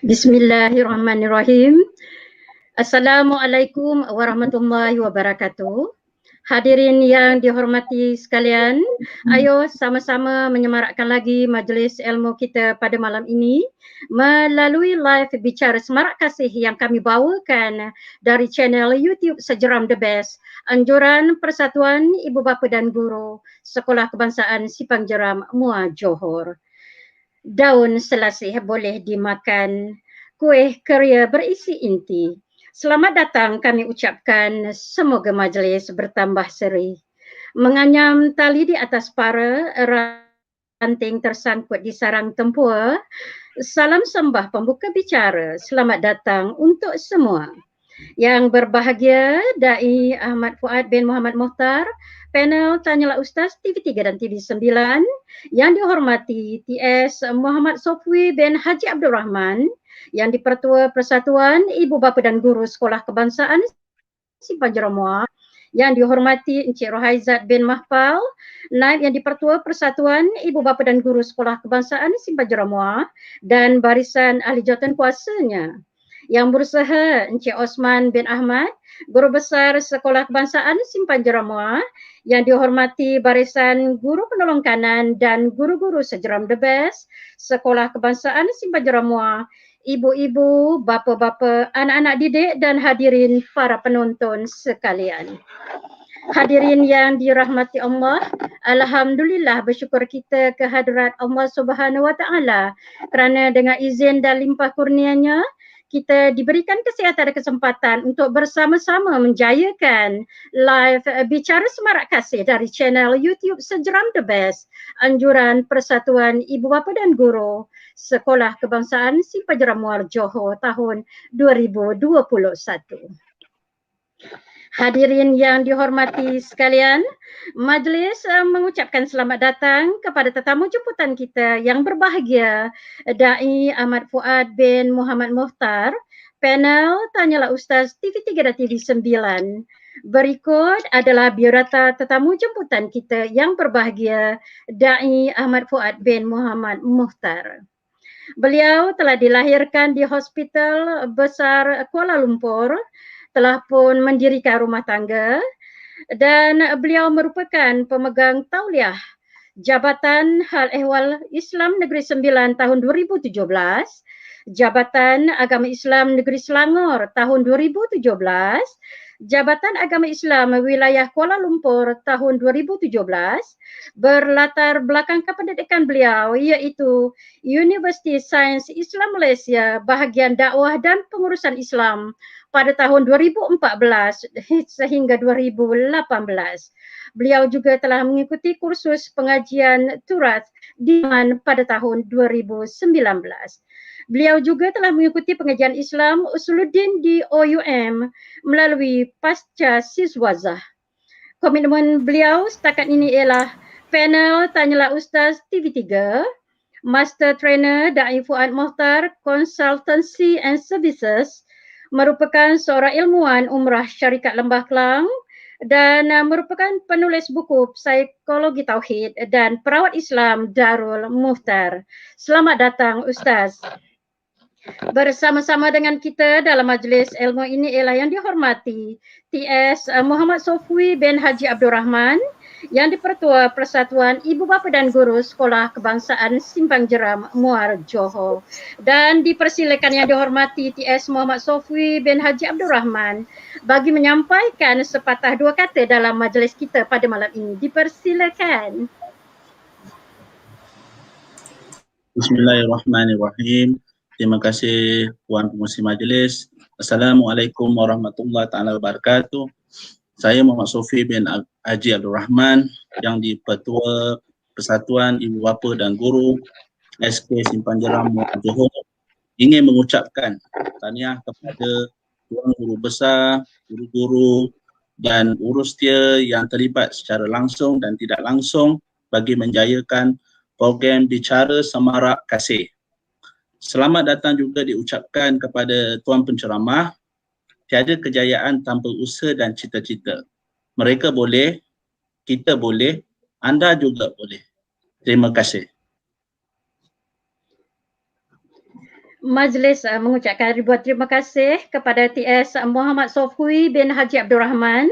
Bismillahirrahmanirrahim. Assalamualaikum warahmatullahi wabarakatuh. Hadirin yang dihormati sekalian, ayo sama-sama menyemarakkan lagi majlis ilmu kita pada malam ini melalui live bicara semarak kasih yang kami bawakan dari channel YouTube Sejeram The Best, anjuran Persatuan Ibu Bapa dan Guru Sekolah Kebangsaan Simpang Jeram, Muar Johor. Daun selasih boleh dimakan, kuih keria berisi inti. Selamat datang kami ucapkan, semoga majlis bertambah seri. Menganyam tali di atas para, ranting tersangkut di sarang tempua. Salam sembah pembuka bicara, selamat datang untuk semua. Yang berbahagia, Dai Ahmad Fuad bin Muhammad Mohtar, panel Tanyalah Ustaz TV3 dan TV9, yang dihormati TS Muhammad Sofwi bin Haji Abdul Rahman, yang di-Pertua Persatuan Ibu Bapa dan Guru Sekolah Kebangsaan Simpang Jeram Muar, yang dihormati Encik Rohaizat bin Mahfal, Naib yang di-Pertua Persatuan Ibu Bapa dan Guru Sekolah Kebangsaan Simpang Jeram Muar, dan barisan ahli jawatan kuasanya. Yang berusaha Encik Osman bin Ahmad, Guru Besar Sekolah Kebangsaan Simpang Jeram Muar, yang dihormati barisan guru penolong kanan dan guru-guru Sejeram The Best Sekolah Kebangsaan Simpang Jeram Muar, ibu-ibu, bapa-bapa, anak-anak didik dan hadirin para penonton sekalian. Hadirin yang dirahmati Allah, alhamdulillah bersyukur kita kehadrat Allah Subhanahu Wa Taala kerana dengan izin dan limpah kurnianya kita diberikan kesihatan dan kesempatan untuk bersama-sama menjayakan live bicara semarak kasih dari channel YouTube Sejeram The Best, anjuran Persatuan Ibu Bapa dan Guru Sekolah Kebangsaan Simpang Jeram Muar Johor tahun 2021. Hadirin yang dihormati sekalian, majlis mengucapkan selamat datang kepada tetamu jemputan kita yang berbahagia, Dai Ahmad Fuad bin Muhammad Mohtar, panel Tanyalah Ustaz TV3 dan TV9. Berikut adalah biodata tetamu jemputan kita yang berbahagia, Dai Ahmad Fuad bin Muhammad Mohtar. Beliau telah dilahirkan di Hospital Besar Kuala Lumpur, telah pun mendirikan rumah tangga dan beliau merupakan pemegang tauliah Jabatan Hal Ehwal Islam Negeri Sembilan tahun 2017, Jabatan Agama Islam Negeri Selangor tahun 2017, Jabatan Agama Islam Wilayah Kuala Lumpur tahun 2017, berlatar belakang kependidikan beliau iaitu Universiti Sains Islam Malaysia bahagian dakwah dan pengurusan Islam pada tahun 2014 sehingga 2018. Beliau juga telah mengikuti kursus pengajian Turath di Yaman pada tahun 2019. Beliau juga telah mengikuti pengajian Islam Usuluddin di OUM melalui pasca siswazah. Komitmen beliau setakat ini ialah panel Tanyalah Ustaz TV3, Master Trainer Dai Fuad Mohtar Consultancy and Services, merupakan seorang ilmuwan umrah syarikat Lembah Kelang dan merupakan penulis buku Psikologi Tauhid dan perawat Islam Darul Muhtar. Selamat datang Ustaz. Bersama-sama dengan kita dalam majlis ilmu ini ialah yang dihormati TS Muhammad Sofwi bin Haji Abdul Rahman, yang di-Pertua Persatuan Ibu Bapa dan Guru Sekolah Kebangsaan Simpang Jeram Muar Johor, dan dipersilakan yang dihormati TS Muhammad Sofwi bin Haji Abdul Rahman bagi menyampaikan sepatah dua kata dalam majlis kita pada malam ini. Dipersilakan. Bismillahirrahmanirrahim. Terima kasih Puan Pengerusi Majlis. Assalamualaikum warahmatullahi taala wabarakatuh. Saya Muhammad Sofwi bin Haji Abdul Rahman, yang di-Pertua Persatuan Ibu Bapa dan Guru SK Simpang Jeram Muar Johor, ingin mengucapkan tahniah kepada tuan guru besar, guru-guru dan urus dia yang terlibat secara langsung dan tidak langsung bagi menjayakan program Bicara Semarak Kasih. Selamat datang juga diucapkan kepada Tuan Penceramah. Tiada kejayaan tanpa usaha dan cita-cita. Mereka boleh, kita boleh, anda juga boleh. Terima kasih. Majlis mengucapkan ribuan terima kasih kepada TS Muhammad Sofwi bin Haji Abdul Rahman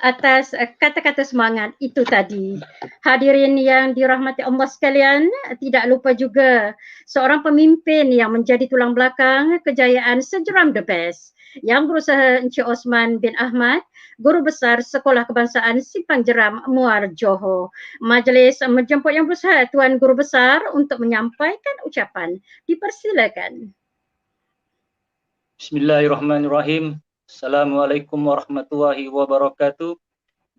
atas kata-kata semangat itu tadi. Hadirin yang dirahmati Allah sekalian, tidak lupa juga seorang pemimpin yang menjadi tulang belakang kejayaan sejeram The Best yang berusaha Encik Osman bin Ahmad, Guru Besar Sekolah Kebangsaan Simpang Jeram, Muar, Johor. Majlis menjemput yang berusaha Tuan Guru Besar untuk menyampaikan ucapan. Dipersilakan. Bismillahirrahmanirrahim. Assalamualaikum warahmatullahi wabarakatuh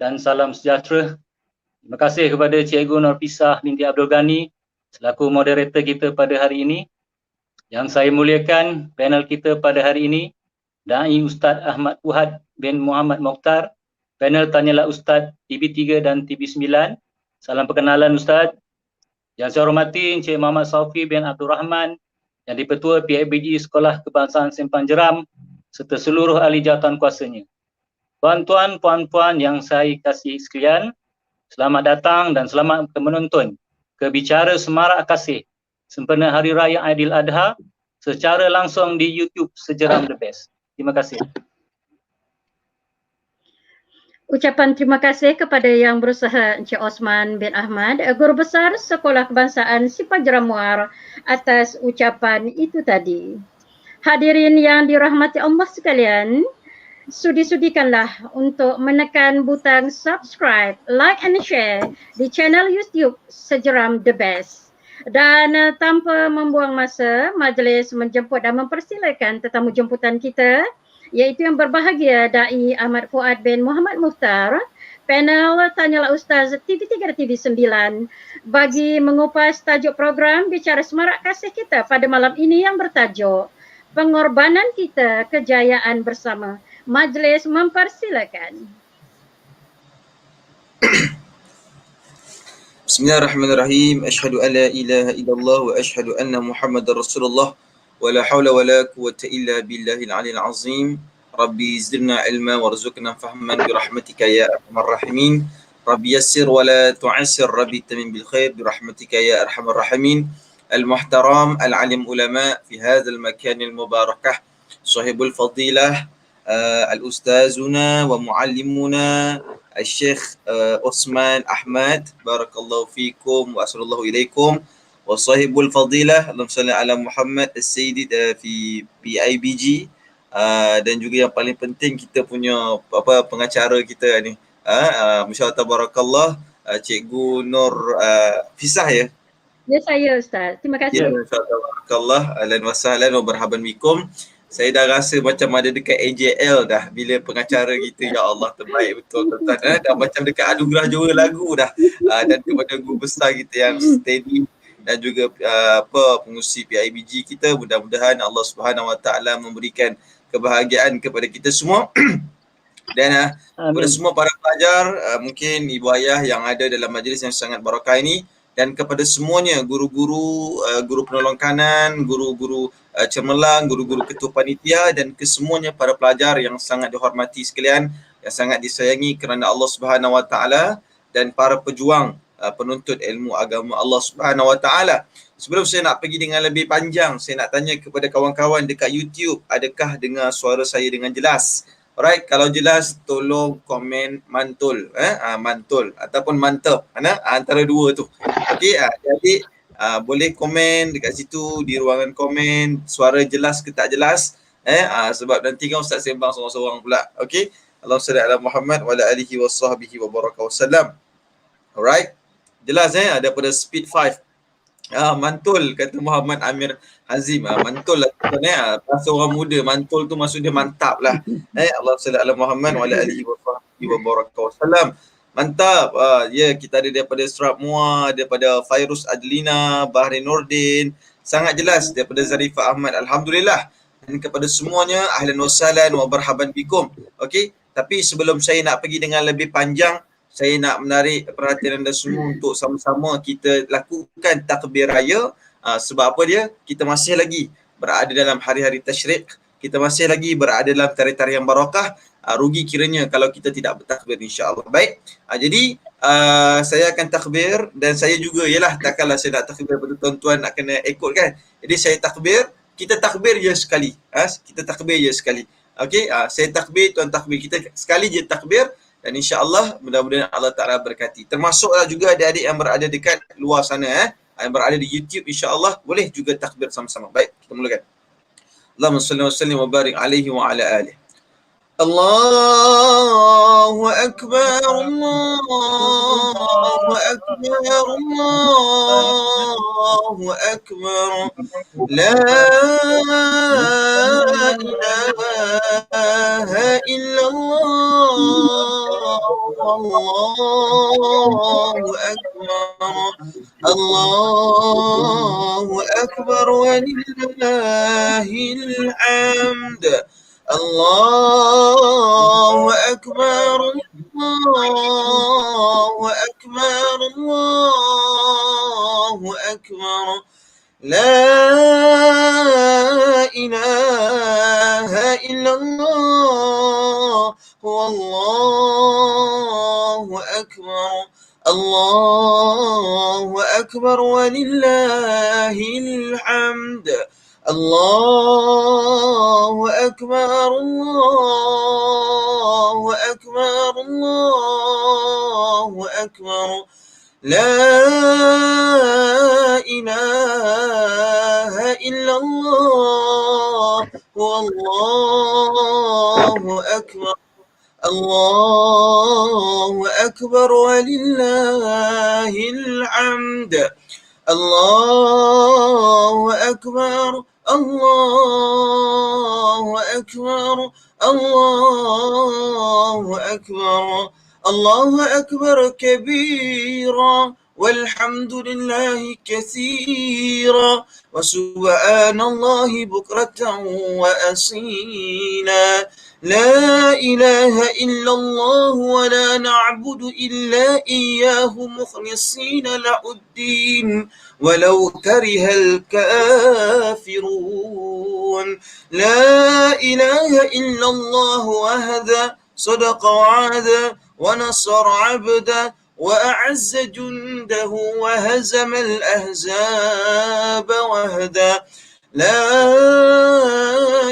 dan salam sejahtera. Terima kasih kepada Cikgu Nurpisah binti Abdul Ghani selaku moderator kita pada hari ini. Yang saya muliakan panel kita pada hari ini, Da'i Ustaz Ahmad Fuhad bin Muhammad Mokhtar, panel Tanyalah Ustaz TB3 dan TB9. Salam perkenalan Ustaz. Yang saya hormati Encik Muhammad Saufi bin Abdul Rahman, yang di-Petua PIBG Sekolah Kebangsaan Simpang Jeram serta seluruh ahli jawatan kuasanya. Tuan-tuan, puan-puan yang saya kasihi sekalian, selamat datang dan selamat menonton ke Bicara Semarak Kasih sempena Hari Raya Aidil Adha secara langsung di YouTube Sejeram The Best. Terima kasih. Ucapan terima kasih kepada yang berusaha Encik Osman bin Ahmad, Guru Besar Sekolah Kebangsaan Simpang Jeram Muar atas ucapan itu tadi. Hadirin yang dirahmati Allah sekalian, sudi-sudikanlah untuk menekan butang subscribe, like and share di channel YouTube Sejeram The Best. Dan tanpa membuang masa, majlis menjemput dan mempersilakan tetamu jemputan kita, iaitu yang berbahagia Da'i Ahmad Fuad bin Muhammad Mukhtar, panel Tanyalah Ustaz TV3 dan TV9 bagi mengupas tajuk program Bicara Semarak Kasih kita pada malam ini yang bertajuk Pengorbanan Kita Kejayaan Bersama. Majlis mempersilakan. Bismillahirrahmanirrahim. Asyhadu an la ilaha illallah wa asyhadu anna Muhammadar Rasulullah wa la haula wa la quwwata illa billahil aliyil azim. Rabbi zidna ilma warzuqna fahman bi rahmatika ya arhamar rahimin. Rabbi yassir wa la tu'assir, Rabbi tamim bil khair bi rahmatika ya arhamar rahimin. Al-muhtaram al-alim ulama fi hadzal makan al-mubarakah. Sahibul fadilah al-ustazuna wa muallimuna Al-Syekh Osman Ahmad, barakallahu fikum wa assalamualaikum ilaikum wa sahibul fadilah Allahumma salli ala Muhammad As-Sayyidi fi PIBG, dan juga yang paling penting kita punya pengacara kita ni, masya-Allah tabarakallah, Cikgu Nur Fisah ya. Ya, saya Ustaz. Terima kasih. Ya, masya-Allah tabarakallah, ahlan wa sahlan wa marhaban bikum. Saya dah rasa macam ada dekat AJL dah bila pengacara kita, ya Allah terbaik betul tuan-tuan, dah macam dekat anugerah juara lagu dah. Dan kepada guru besar kita yang steady dan juga pengurusi PIBG kita, mudah-mudahan Allah Subhanahu Wa Taala memberikan kebahagiaan kepada kita semua. Dan kepada semua para pelajar, mungkin ibu ayah yang ada dalam majlis yang sangat barakah ini, dan kepada semuanya guru-guru, guru penolong kanan, guru-guru cemerlang, guru-guru ketua panitia, dan kesemuanya para pelajar yang sangat dihormati sekalian, yang sangat disayangi kerana Allah Subhanahu Wa Taala, dan para pejuang penuntut ilmu agama Allah Subhanahu Wa Taala. Sebelum saya nak pergi dengan lebih panjang, saya nak tanya kepada kawan-kawan dekat YouTube, adakah dengar suara saya dengan jelas? Alright, kalau jelas tolong komen mantul, mantul ataupun mantap, antara dua tu. Okey, jadi boleh komen dekat situ di ruangan komen, suara jelas ke tak jelas, sebab nanti kan Ustaz sembang seorang-seorang pula. Okey, Allahumma salli ala Muhammad wa ala alihi wa sahbihi wa baraka wasallam. Alright, jelas daripada Speed 5. Mantul kata Muhammad Amir Hazim, mantul lah bahasa orang muda, mantul tu maksud dia mantap lah. Allahumma salli ala Muhammad wa ala alihi wa sahbihi wa baraka wasallam. Mantap. Ya, kita ada daripada Serap Muar, daripada Fairuz Adlina, Bahri Nordin, sangat jelas daripada Zarifah Ahmad, alhamdulillah. Dan kepada semuanya ahlan wa sahlan wa marhaban bikum. Okey, Tapi sebelum saya nak pergi dengan lebih panjang, saya nak menarik perhatian anda semua untuk sama-sama kita lakukan takbir raya. Sebab apa dia? Kita masih lagi berada dalam hari-hari tasyrik, kita masih lagi berada dalam tarian-tarian barakah. Rugi kiranya kalau kita tidak bertakbir, insya-Allah. Baik. Jadi saya akan takbir dan saya juga ialah takkanlah saya nak takbir betul tuan-tuan nak kena ikut kan. Jadi saya takbir, kita takbir je sekali. Kita takbir je sekali. Okey, saya takbir, tuan takbir. Kita sekali je takbir dan insya-Allah mudah-mudahan Allah Taala berkati. Termasuklah juga adik-adik yang berada dekat luar sana yang berada di YouTube, insya-Allah boleh juga takbir sama-sama. Baik, kita mulakan. Allahumma salli wa sallim wa barik alaihi wa ala alihi. Allahu akbar, Allahu akbar, Allahu akbar. La ilaha illallah, Allahu akbar. Allahu akbar walillahil hamd. Allahu akbar, Allahu akbar, Allahu akbar. La ilaha illallah, wallahu akbar. Allahu akbar walillahil hamd. Allahu akbar, Allahu akbar, Allahu akbar. La ilaha illallah, wallahu akbar. Allahu akbar walillahil hamd. Allahu akbar, Allahu akbar, Allahu akbar. Allahu akbar kabira walhamdulillahi katsira wa subhanallahi bukratan wa asila. La ilaha illallah wa la na'budu illa iyyahu mukhlishina la'uddin walau karihal kafirun. La ilaha illallah wahda sadaqa wa'ada wa nasara 'abda wa a'azza jundahu wa hazama al-ahzaba wahda. La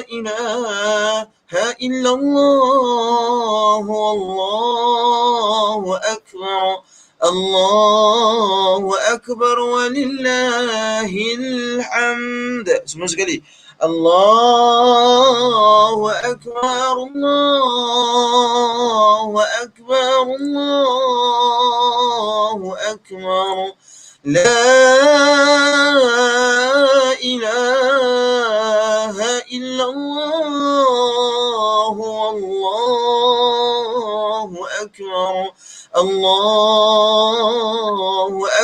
ilaha illallah, Allahu akbar. Allahu akbar walillahil hamd. Semua sekali. Allahu akbar, Allahu akbar, Allahu akbar. La ilaha illallah, Allahu akbar. Allahu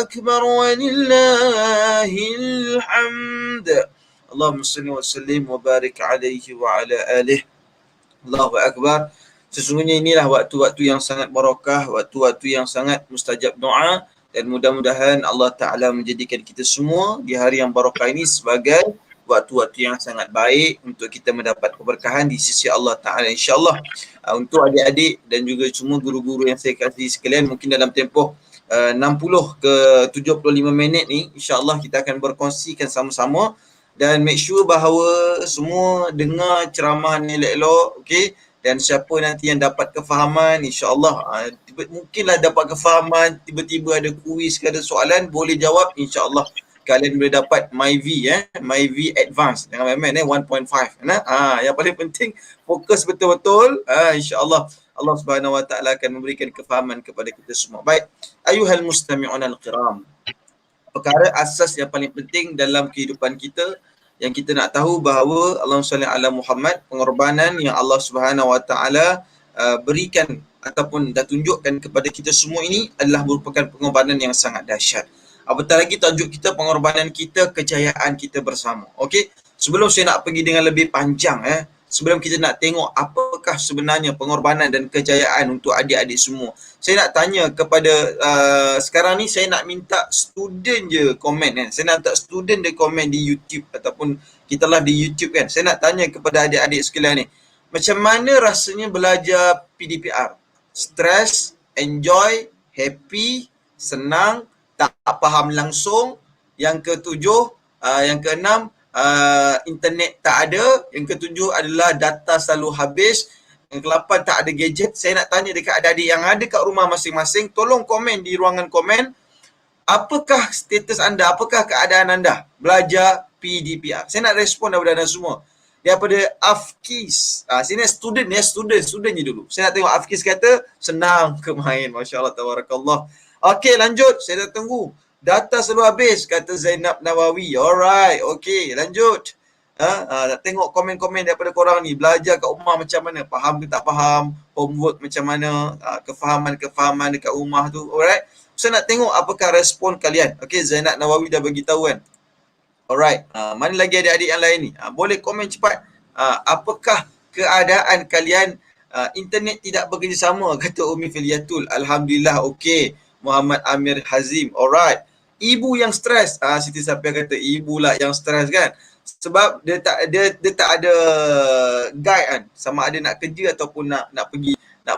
akbar walillahil hamd. Allahumma salli wa sallim wa barik alaihi wa ala alihi. Allahu akbar. Sesungguhnya inilah waktu-waktu yang sangat barakah, waktu-waktu yang sangat mustajab doa, dan mudah-mudahan Allah Ta'ala menjadikan kita semua di hari yang barakah ini sebagai waktu-waktu yang sangat baik untuk kita mendapat keberkahan di sisi Allah Ta'ala, insyaAllah. Untuk adik-adik dan juga semua guru-guru yang saya kasih sekalian, mungkin dalam tempoh 60 ke 75 minit ni, insyaAllah kita akan berkongsikan sama-sama, dan make sure bahawa semua dengar ceramah ni elok-elok, okay? Dan siapa nanti yang dapat kefahaman, insyaAllah mungkinlah dapat kefahaman, tiba-tiba ada kuis ke ada soalan, boleh jawab, insyaAllah kalian boleh dapat MyV, MyV Advanced, jangan main-main 1.5. Yang paling penting fokus betul-betul, insyaAllah Allah Subhanahu Wa Taala akan memberikan kefahaman kepada kita semua. Baik, ayuhal mustami'un al-kiram, perkara asas yang paling penting dalam kehidupan kita yang kita nak tahu bahawa Allahumma salli ala Muhammad, pengorbanan yang Allah Subhanahu Wa Taala berikan ataupun dah tunjukkan kepada kita semua ini adalah merupakan pengorbanan yang sangat dahsyat. Apatah lagi tajuk kita pengorbanan kita, kejayaan kita bersama. Okey, sebelum saya nak pergi dengan lebih panjang, sebelum kita nak tengok apakah sebenarnya pengorbanan dan kejayaan untuk adik-adik semua. Saya nak tanya kepada sekarang ni saya nak minta student je komen kan. Saya nak minta student dia komen di YouTube ataupun kita lah di YouTube kan. Saya nak tanya kepada adik-adik sekalian ni, macam mana rasanya belajar PDPR? Stress, enjoy, happy, senang, tak faham langsung. Yang ketujuh, yang keenam, internet tak ada. Yang ketujuh adalah data selalu habis. Yang ke-8 tak ada gadget. Saya nak tanya dekat adik-adik yang ada kat rumah masing-masing, tolong komen di ruangan komen, apakah status anda, apakah keadaan anda belajar PDPR. Saya nak respon daripada anda semua. Daripada Afkis, sini student ya, student je dulu. Saya nak tengok Afkis kata senang ke main. Masya Allah, tabarakallah. Okey, lanjut, saya dah tunggu. Data selalu habis, kata Zainab Nawawi. Alright, okey, lanjut. Nak tengok komen-komen daripada korang ni. Belajar kat rumah macam mana? Faham ke tak faham? Homework macam mana? Kefahaman-kefahaman dekat rumah tu. Alright. Saya nak tengok apakah respon kalian. Okey, Zainab Nawawi dah bagi tahu kan. Alright. Mana lagi adik-adik yang lain ni? Boleh komen cepat. Apakah keadaan kalian? Internet tidak bekerjasama, kata Umi Filiatul. Alhamdulillah, okey. Muhammad Amir Hazim. Alright. Ibu yang stres. Siti Safia kata ibu lah yang stres kan. Sebab dia tak ada guide kan, sama ada nak kerja ataupun nak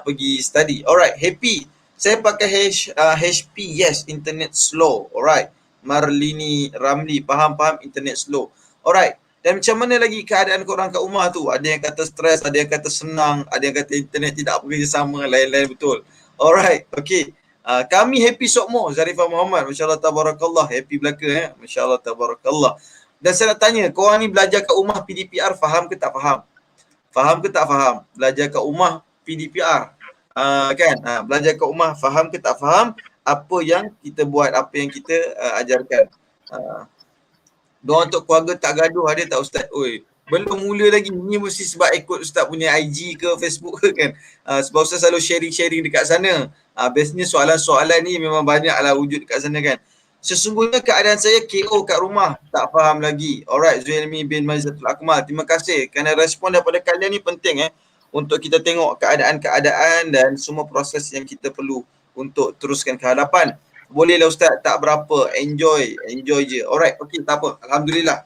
pergi study. Alright, happy. Saya pakai HP, yes, internet slow. Alright. Marlini Ramli, faham internet slow. Alright. Dan macam mana lagi keadaan korang kat rumah tu? Ada yang kata stres, ada yang kata senang, ada yang kata internet tidak bekerjasama, lain-lain betul. Alright, okay. Kami happy sokmo, Zarifah Muhammad. Masya Allah, tabarakallah. Happy belaka Masya Allah, tabarakallah. Dan saya nak tanya, korang ni belajar kat rumah PDPR faham ke tak faham? Faham ke tak faham? Belajar kat rumah PDPR. Kan? Belajar kat rumah faham ke tak faham? Apa yang kita buat, apa yang kita ajarkan. Diorang untuk keluarga tak gaduh, ada tak Ustaz? Oi, belum mula lagi. Ni mesti sebab ikut Ustaz punya IG ke Facebook ke kan. Sebab Ustaz selalu sharing-sharing dekat sana. Biasanya soalan-soalan ni memang banyak lah wujud dekat sana kan. Sesungguhnya keadaan saya KO kat rumah, tak faham lagi. Alright, Zuelmi bin Mazatul Akmal. Terima kasih kerana respon daripada kalian ni penting untuk kita tengok keadaan-keadaan dan semua proses yang kita perlu untuk teruskan ke hadapan. Bolehlah Ustaz, tak berapa, enjoy je. Alright, okey, tak apa. Alhamdulillah.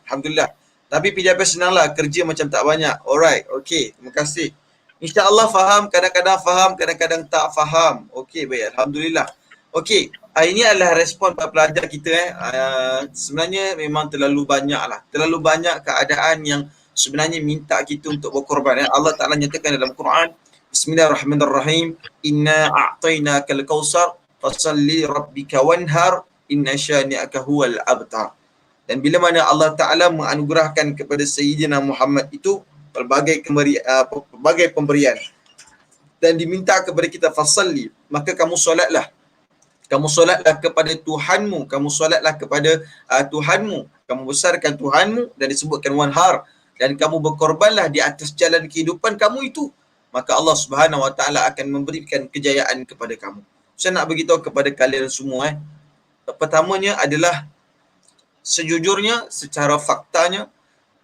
Tapi PDPR senanglah, kerja macam tak banyak. Alright, okey, terima kasih. InsyaAllah faham, kadang-kadang faham, kadang-kadang tak faham. Okey, baik, alhamdulillah. Okey, ini adalah respon para pelajar kita. Sebenarnya memang terlalu banyak keadaan yang sebenarnya minta kita untuk berkorban. Allah Ta'ala nyatakan dalam Quran, Bismillahirrahmanirrahim, Inna a'tainakal kautsar fasalli rabbika wanhar inna syani'aka huwal abtar. Dan bila mana Allah Ta'ala menganugerahkan kepada Sayyidina Muhammad itu pelbagai pemberian dan diminta kepada kita fasalli, maka kamu solatlah kepada Tuhanmu, kamu solatlah kepada Tuhanmu, kamu besarkan Tuhanmu, dan disebutkan wanhar, dan kamu berkorbanlah di atas jalan kehidupan kamu itu, maka Allah Subhanahu Wa Taala akan memberikan kejayaan kepada kamu. Saya nak beritahu kepada kalian semua pertamanya adalah sejujurnya, secara faktanya,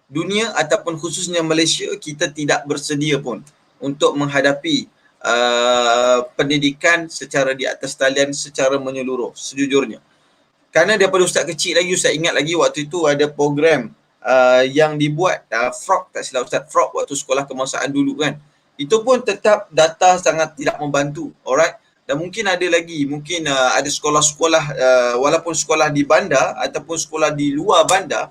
dunia ataupun khususnya Malaysia, kita tidak bersedia pun untuk menghadapi pendidikan secara di atas talian secara menyeluruh, sejujurnya. Kerana daripada Ustaz kecil lagi, Ustaz ingat lagi waktu itu ada program yang dibuat Frog, tak silap Ustaz, Frog waktu sekolah kebangsaan dulu kan. Itu pun tetap data sangat tidak membantu. Alright. Dan mungkin ada lagi, ada sekolah-sekolah walaupun sekolah di bandar ataupun sekolah di luar bandar.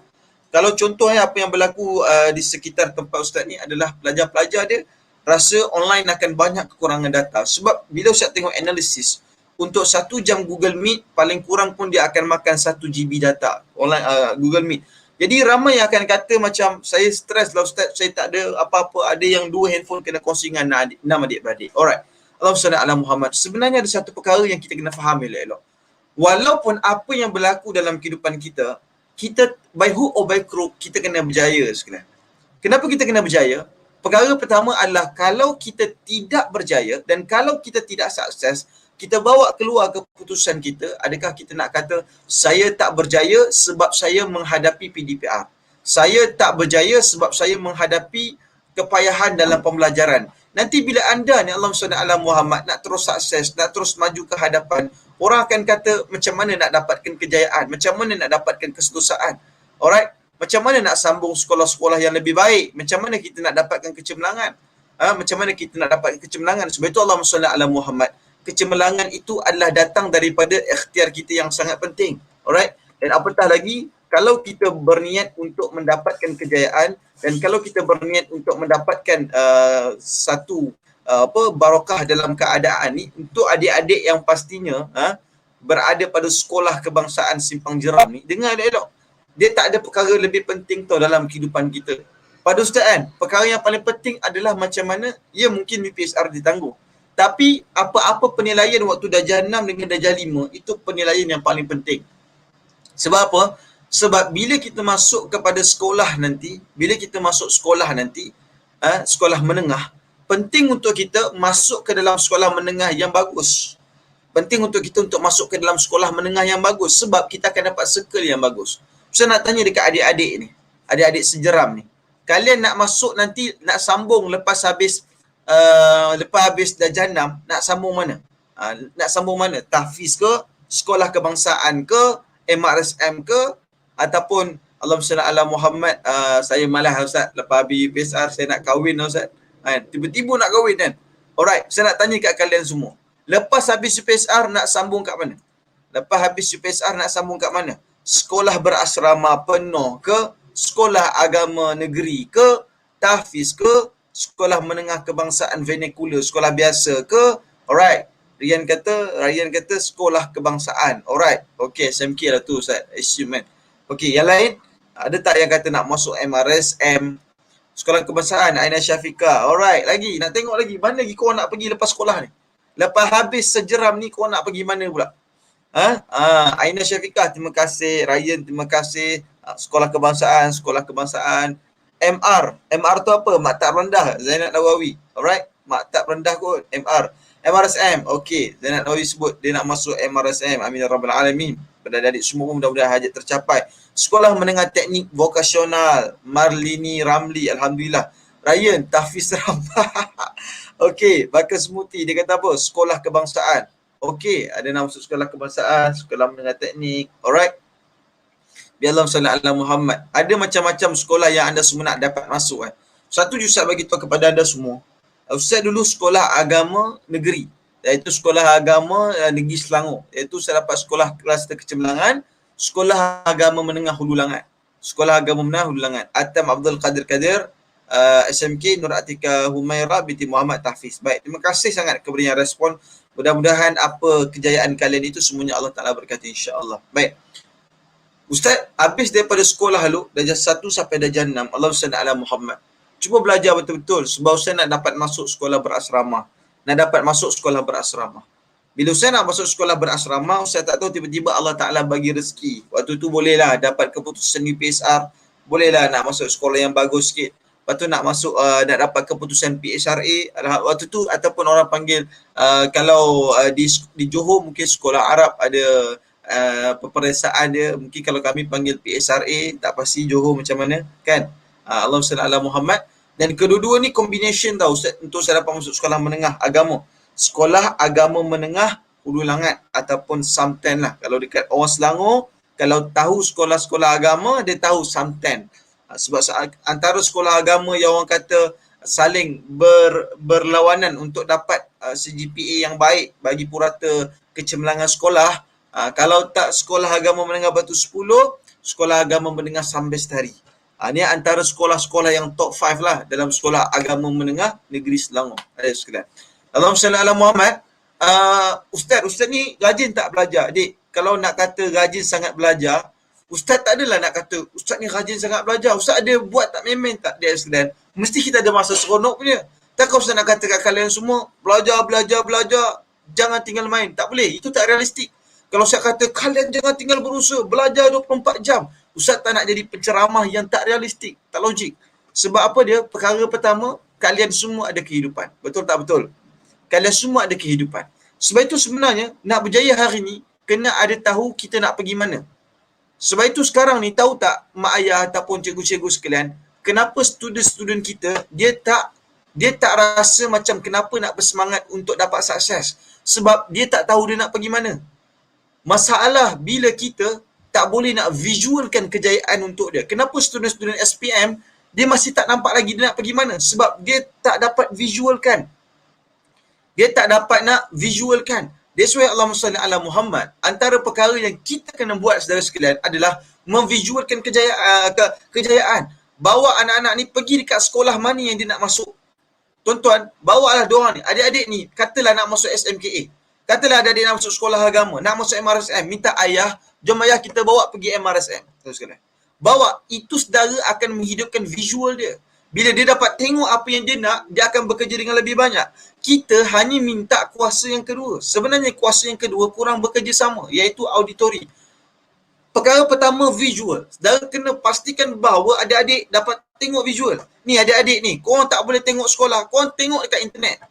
Kalau contohnya apa yang berlaku di sekitar tempat Ustaz ni adalah pelajar-pelajar dia rasa online akan banyak kekurangan data. Sebab bila Ustaz tengok analisis, untuk 1 jam Google Meet, paling kurang pun dia akan makan 1 GB data online Google Meet. Jadi ramai yang akan kata macam, saya stres lah Ustaz, saya tak ada apa-apa, ada yang 2 handphone kena kongsi dengan 6 adik-beradik. Alright. Allahumma ala Muhammad. Sebenarnya ada satu perkara yang kita kena faham elok-elok. Walaupun apa yang berlaku dalam kehidupan kita by hook or by crook, kita kena berjaya sekalian. Kenapa kita kena berjaya? Perkara pertama adalah kalau kita tidak berjaya dan kalau kita tidak sukses, kita bawa keluar keputusan kita, adakah kita nak kata saya tak berjaya sebab saya menghadapi PDPR. Saya tak berjaya sebab saya menghadapi kepayahan dalam pembelajaran. Nanti bila anda ni Allahumma salli ala Muhammad nak terus sukses, nak terus maju ke hadapan, orang akan kata macam mana nak dapatkan kejayaan, macam mana nak dapatkan kesetusaan. Alright? Macam mana nak sambung sekolah-sekolah yang lebih baik, macam mana kita nak dapatkan kecemerlangan. Macam mana kita nak dapatkan kecemerlangan. Sebab itu Allahumma salli ala Muhammad. Kecemerlangan itu adalah datang daripada ikhtiar kita yang sangat penting. Alright? Dan apatah lagi, kalau kita berniat untuk mendapatkan kejayaan dan kalau kita berniat untuk mendapatkan satu barakah dalam keadaan ni, untuk adik-adik yang pastinya berada pada sekolah kebangsaan Simpang Jeram ni, dengar elok. Dia tak ada perkara lebih penting tau dalam kehidupan kita. Pada Ustaz kan, perkara yang paling penting adalah macam mana, ya mungkin BPSR ditangguh. Tapi apa-apa penilaian waktu darjah 6 dengan darjah 5, itu penilaian yang paling penting. Sebab apa? Sebab bila kita masuk kepada sekolah nanti, sekolah menengah, penting untuk kita masuk ke dalam sekolah menengah yang bagus. Penting untuk kita untuk masuk ke dalam sekolah menengah yang bagus sebab kita akan dapat circle yang bagus. Saya nak tanya dekat adik-adik ni, adik-adik sejeram ni. Kalian nak masuk nanti, nak sambung lepas habis darjah 6, nak sambung mana? Nak sambung mana? Tahfiz ke? Sekolah kebangsaan ke? MRSM ke? Ataupun Allahumma salli ala Muhammad, saya malas Ustaz, lepas habis PSR saya nak kahwin Ustaz. Tiba-tiba nak kahwin kan? Alright, saya nak tanya kat kalian semua. Lepas habis PSR nak sambung kat mana? Sekolah berasrama penuh ke? Sekolah agama negeri ke? Tahfiz ke? Sekolah menengah kebangsaan vernacular, sekolah biasa ke? Alright. Ryan kata sekolah kebangsaan. Alright. Okay, SMK lah tu Ustaz. Assume kan. Okay, yang lain? Ada tak yang kata nak masuk MRSM? Sekolah kebangsaan, Aina Syafiqah. Alright, lagi. Nak tengok lagi. Mana lagi korang nak pergi lepas sekolah ni? Lepas habis sejeram ni, korang nak pergi mana pula? Aina Syafiqah, terima kasih. Ryan, terima kasih. Sekolah kebangsaan. MR tu apa? Maktab rendah. Zainab Nawawi. Alright? Maktab rendah kot. MRSM. Okay. Zainab Nawawi sebut dia nak masuk MRSM. Amin ya rabbal alamin. Pada adik semua pun mudah-mudahan hajat tercapai. Sekolah menengah teknik vokasional. Marlini Ramli. Alhamdulillah. Ryan, tahfiz ramah. Okay. Bakas Muti. Dia kata apa? Sekolah kebangsaan. Okay. Ada nak masuk sekolah kebangsaan. Sekolah menengah teknik. Alright. Biarlah salli ala Muhammad. Ada macam-macam sekolah yang anda semua nak dapat masuk. Satu je Ustaz bagi tahu kepada anda semua. Ustaz dulu sekolah agama negeri, iaitu sekolah agama negeri Selangor. Iaitu saya dapat sekolah kluster kecemerlangan, sekolah agama menengah Hulu Langat. Atam Abdul Qadir, SMK Nur Atika Humaira binti Muhammad Tahfiz. Baik, terima kasih sangat kepada yang respon. Mudah-mudahan apa kejayaan kalian itu semuanya Allah Ta'ala berkati insya-Allah. Baik. Ustaz, habis daripada sekolah dulu, darjah 1 sampai darjah 6, Allahumma salli ala Muhammad. Cuba belajar betul-betul sebab Ustaz nak dapat masuk sekolah berasrama. Bila Ustaz nak masuk sekolah berasrama, Ustaz tak tahu tiba-tiba Allah Ta'ala bagi rezeki. Waktu tu bolehlah dapat keputusan UPSR, bolehlah nak masuk sekolah yang bagus sikit. Lepas tu nak masuk, nak dapat keputusan PSRA. Waktu tu ataupun orang panggil, kalau di Johor mungkin sekolah Arab ada peperiksaan dia. Mungkin kalau kami panggil PSRA, tak pasti Johor macam mana kan. Allahumma salli ala Muhammad. Dan kedua-dua ni combination tau Ustaz, untuk saya dapat masuk sekolah menengah agama. Sekolah agama menengah Hulu Langat ataupun Samten lah. Kalau dekat orang Selangor, kalau tahu sekolah-sekolah agama, dia tahu Samten. Sebab antara sekolah agama yang orang kata saling berlawanan untuk dapat CGPA yang baik bagi purata kecemerlangan sekolah. Kalau tak sekolah agama menengah Batu 10, sekolah agama menengah Sambestari. Ini antara sekolah-sekolah yang top 5 lah dalam sekolah agama menengah negeri Selangor. Adik sekalian. Allahumma salli ala Muhammad. Ustaz ni rajin tak belajar? Adik, kalau nak kata rajin sangat belajar, Ustaz tak adalah nak kata Ustaz ni rajin sangat belajar. Ustaz ada buat tak main-main tak? Adik sekalian. Mesti kita ada masa seronok punya. Takkan Ustaz nak kata kat kalian semua, belajar, jangan tinggal main. Tak boleh. Itu tak realistik. Kalau Ustaz kata kalian jangan tinggal berusaha, belajar 24 jam. Ustaz tak nak jadi penceramah yang tak realistik, tak logik. Sebab apa dia? Perkara pertama, kalian semua ada kehidupan. Betul tak betul? Kalian semua ada kehidupan. Sebab itu sebenarnya, nak berjaya hari ni, kena ada tahu kita nak pergi mana. Sebab itu sekarang ni, tahu tak mak ayah ataupun cikgu-cikgu sekalian, kenapa student-student kita dia tak rasa macam kenapa nak bersemangat untuk dapat sukses, sebab dia tak tahu dia nak pergi mana. Masalah bila kita tak boleh nak visualkan kejayaan untuk dia. Kenapa student-student SPM dia masih tak nampak lagi dia nak pergi mana? Sebab dia tak dapat visualkan. Dia tak dapat nak visualkan. That's why Allahumma salli ala Muhammad. Antara perkara yang kita kena buat saudara sekalian adalah memvisualkan kejayaan. Bawa anak-anak ni pergi dekat sekolah mana yang dia nak masuk. Tuan-tuan, bawalah diorang ni, adik-adik ni, katalah nak masuk SMKA. Katalah adik-adik nak masuk sekolah agama, nak masuk MRSM, minta ayah, jom ayah kita bawa pergi MRSM. Saudara sekalian. Bawa, itu saudara akan menghidupkan visual dia. Bila dia dapat tengok apa yang dia nak, dia akan bekerja dengan lebih banyak. Kita hanya minta kuasa yang kedua. Sebenarnya kuasa yang kedua kurang bekerja sama, iaitu auditori. Perkara pertama visual. Saudara kena pastikan bahawa adik-adik dapat tengok visual. Ni adik-adik ni, korang tak boleh tengok sekolah, korang tengok dekat internet.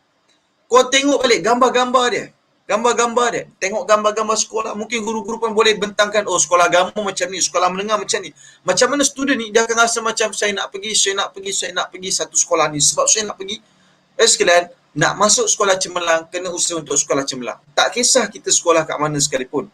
Korang tengok balik gambar-gambar dia. Tengok gambar-gambar sekolah. Mungkin guru-guru pun boleh bentangkan, oh sekolah agama macam ni, sekolah menengah macam ni. Macam mana student ni, dia akan rasa macam saya nak pergi satu sekolah ni. Sebab saya nak pergi. Sekalian, nak masuk sekolah cemerlang, kena usaha untuk sekolah cemerlang. Tak kisah kita sekolah kat mana sekalipun.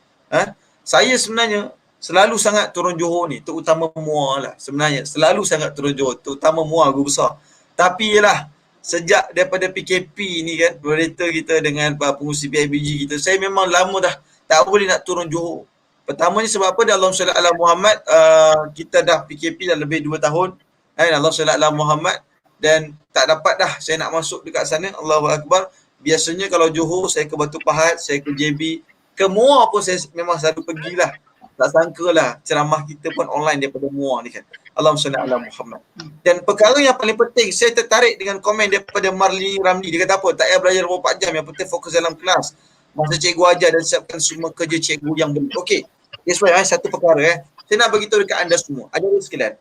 Saya sebenarnya selalu sangat turun Johor ni, terutama Muar lah. Sebenarnya selalu sangat turun Johor, terutama Muar, guru besar. Tapi ialah, sejak daripada PKP ni kan, moderator kita dengan pengurusi PIBG kita, saya memang lama dah tak boleh nak turun Johor. Pertamanya sebab apa? Allahumma salli ala Muhammad, kita dah PKP dah lebih 2 tahun. Allahumma salli ala Muhammad, dan tak dapat dah saya nak masuk dekat sana. Allahu Akbar. Biasanya kalau Johor, saya ke Batu Pahat, saya ke JB, ke Muar pun saya memang selalu pergilah. Tak sangka lah ceramah kita pun online daripada Muar ni kan. Allahumma salli ala Muhammad. Dan perkara yang paling penting, saya tertarik dengan komen daripada Marli Ramli. Dia kata apa? Tak payah belajar 24 jam, yang penting fokus dalam kelas. Masa cikgu ajar dan siapkan semua kerja cikgu yang benar. Okey. That's why satu perkara saya nak beritahu dekat anda semua. Adik-adik sekalian.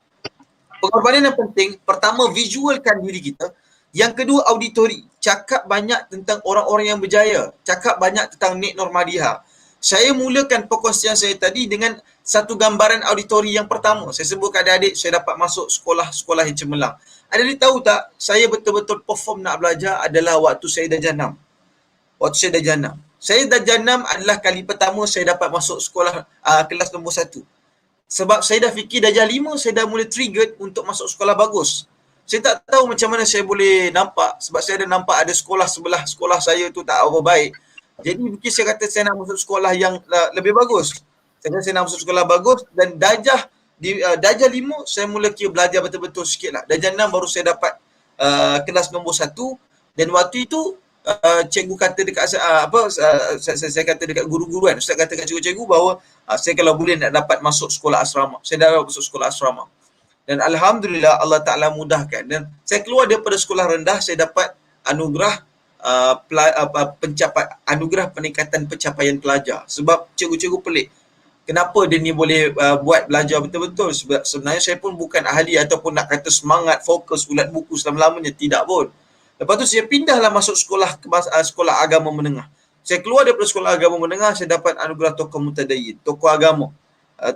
Pengorbanan yang penting, pertama visualkan diri kita. Yang kedua auditori. Cakap banyak tentang orang-orang yang berjaya. Cakap banyak tentang Nik Nurmadiha. Saya mulakan perkongsian saya tadi dengan satu gambaran auditori yang pertama. Saya sebut kepada adik, saya dapat masuk sekolah-sekolah yang cemerlang. Adik tahu tak, saya betul-betul perform nak belajar adalah waktu saya darjah 6. Saya darjah 6 adalah kali pertama saya dapat masuk sekolah kelas nombor 1. Sebab saya dah fikir darjah 5, saya dah mula triggered untuk masuk sekolah bagus. Saya tak tahu macam mana saya boleh nampak, sebab saya ada nampak ada sekolah sebelah sekolah saya tu tak apa baik. Jadi mungkin saya kata saya nak masuk sekolah yang lebih bagus. Saya nak masuk sekolah bagus, dan darjah 5 saya mula kira belajar betul-betul sikit lah. Darjah 6 baru saya dapat kelas nombor 1, dan waktu itu cikgu kata dekat saya kata dekat guru-guru kan, ustaz kata kat cikgu-cikgu bahawa saya kalau boleh nak dapat masuk sekolah asrama. Saya dah dapat masuk sekolah asrama. Dan alhamdulillah Allah Taala mudahkan, dan saya keluar daripada sekolah rendah, saya dapat anugerah anugerah peningkatan pencapaian pelajar. Sebab cikgu-cikgu pelik, kenapa dia ni boleh buat belajar betul-betul. Sebab sebenarnya saya pun bukan ahli ataupun nak kata semangat, fokus, ulat buku selama-lamanya, tidak pun. Lepas tu saya pindahlah masuk sekolah agama menengah. Saya keluar daripada sekolah agama menengah, saya dapat anugerah tokoh mutadayyin, tokoh agama.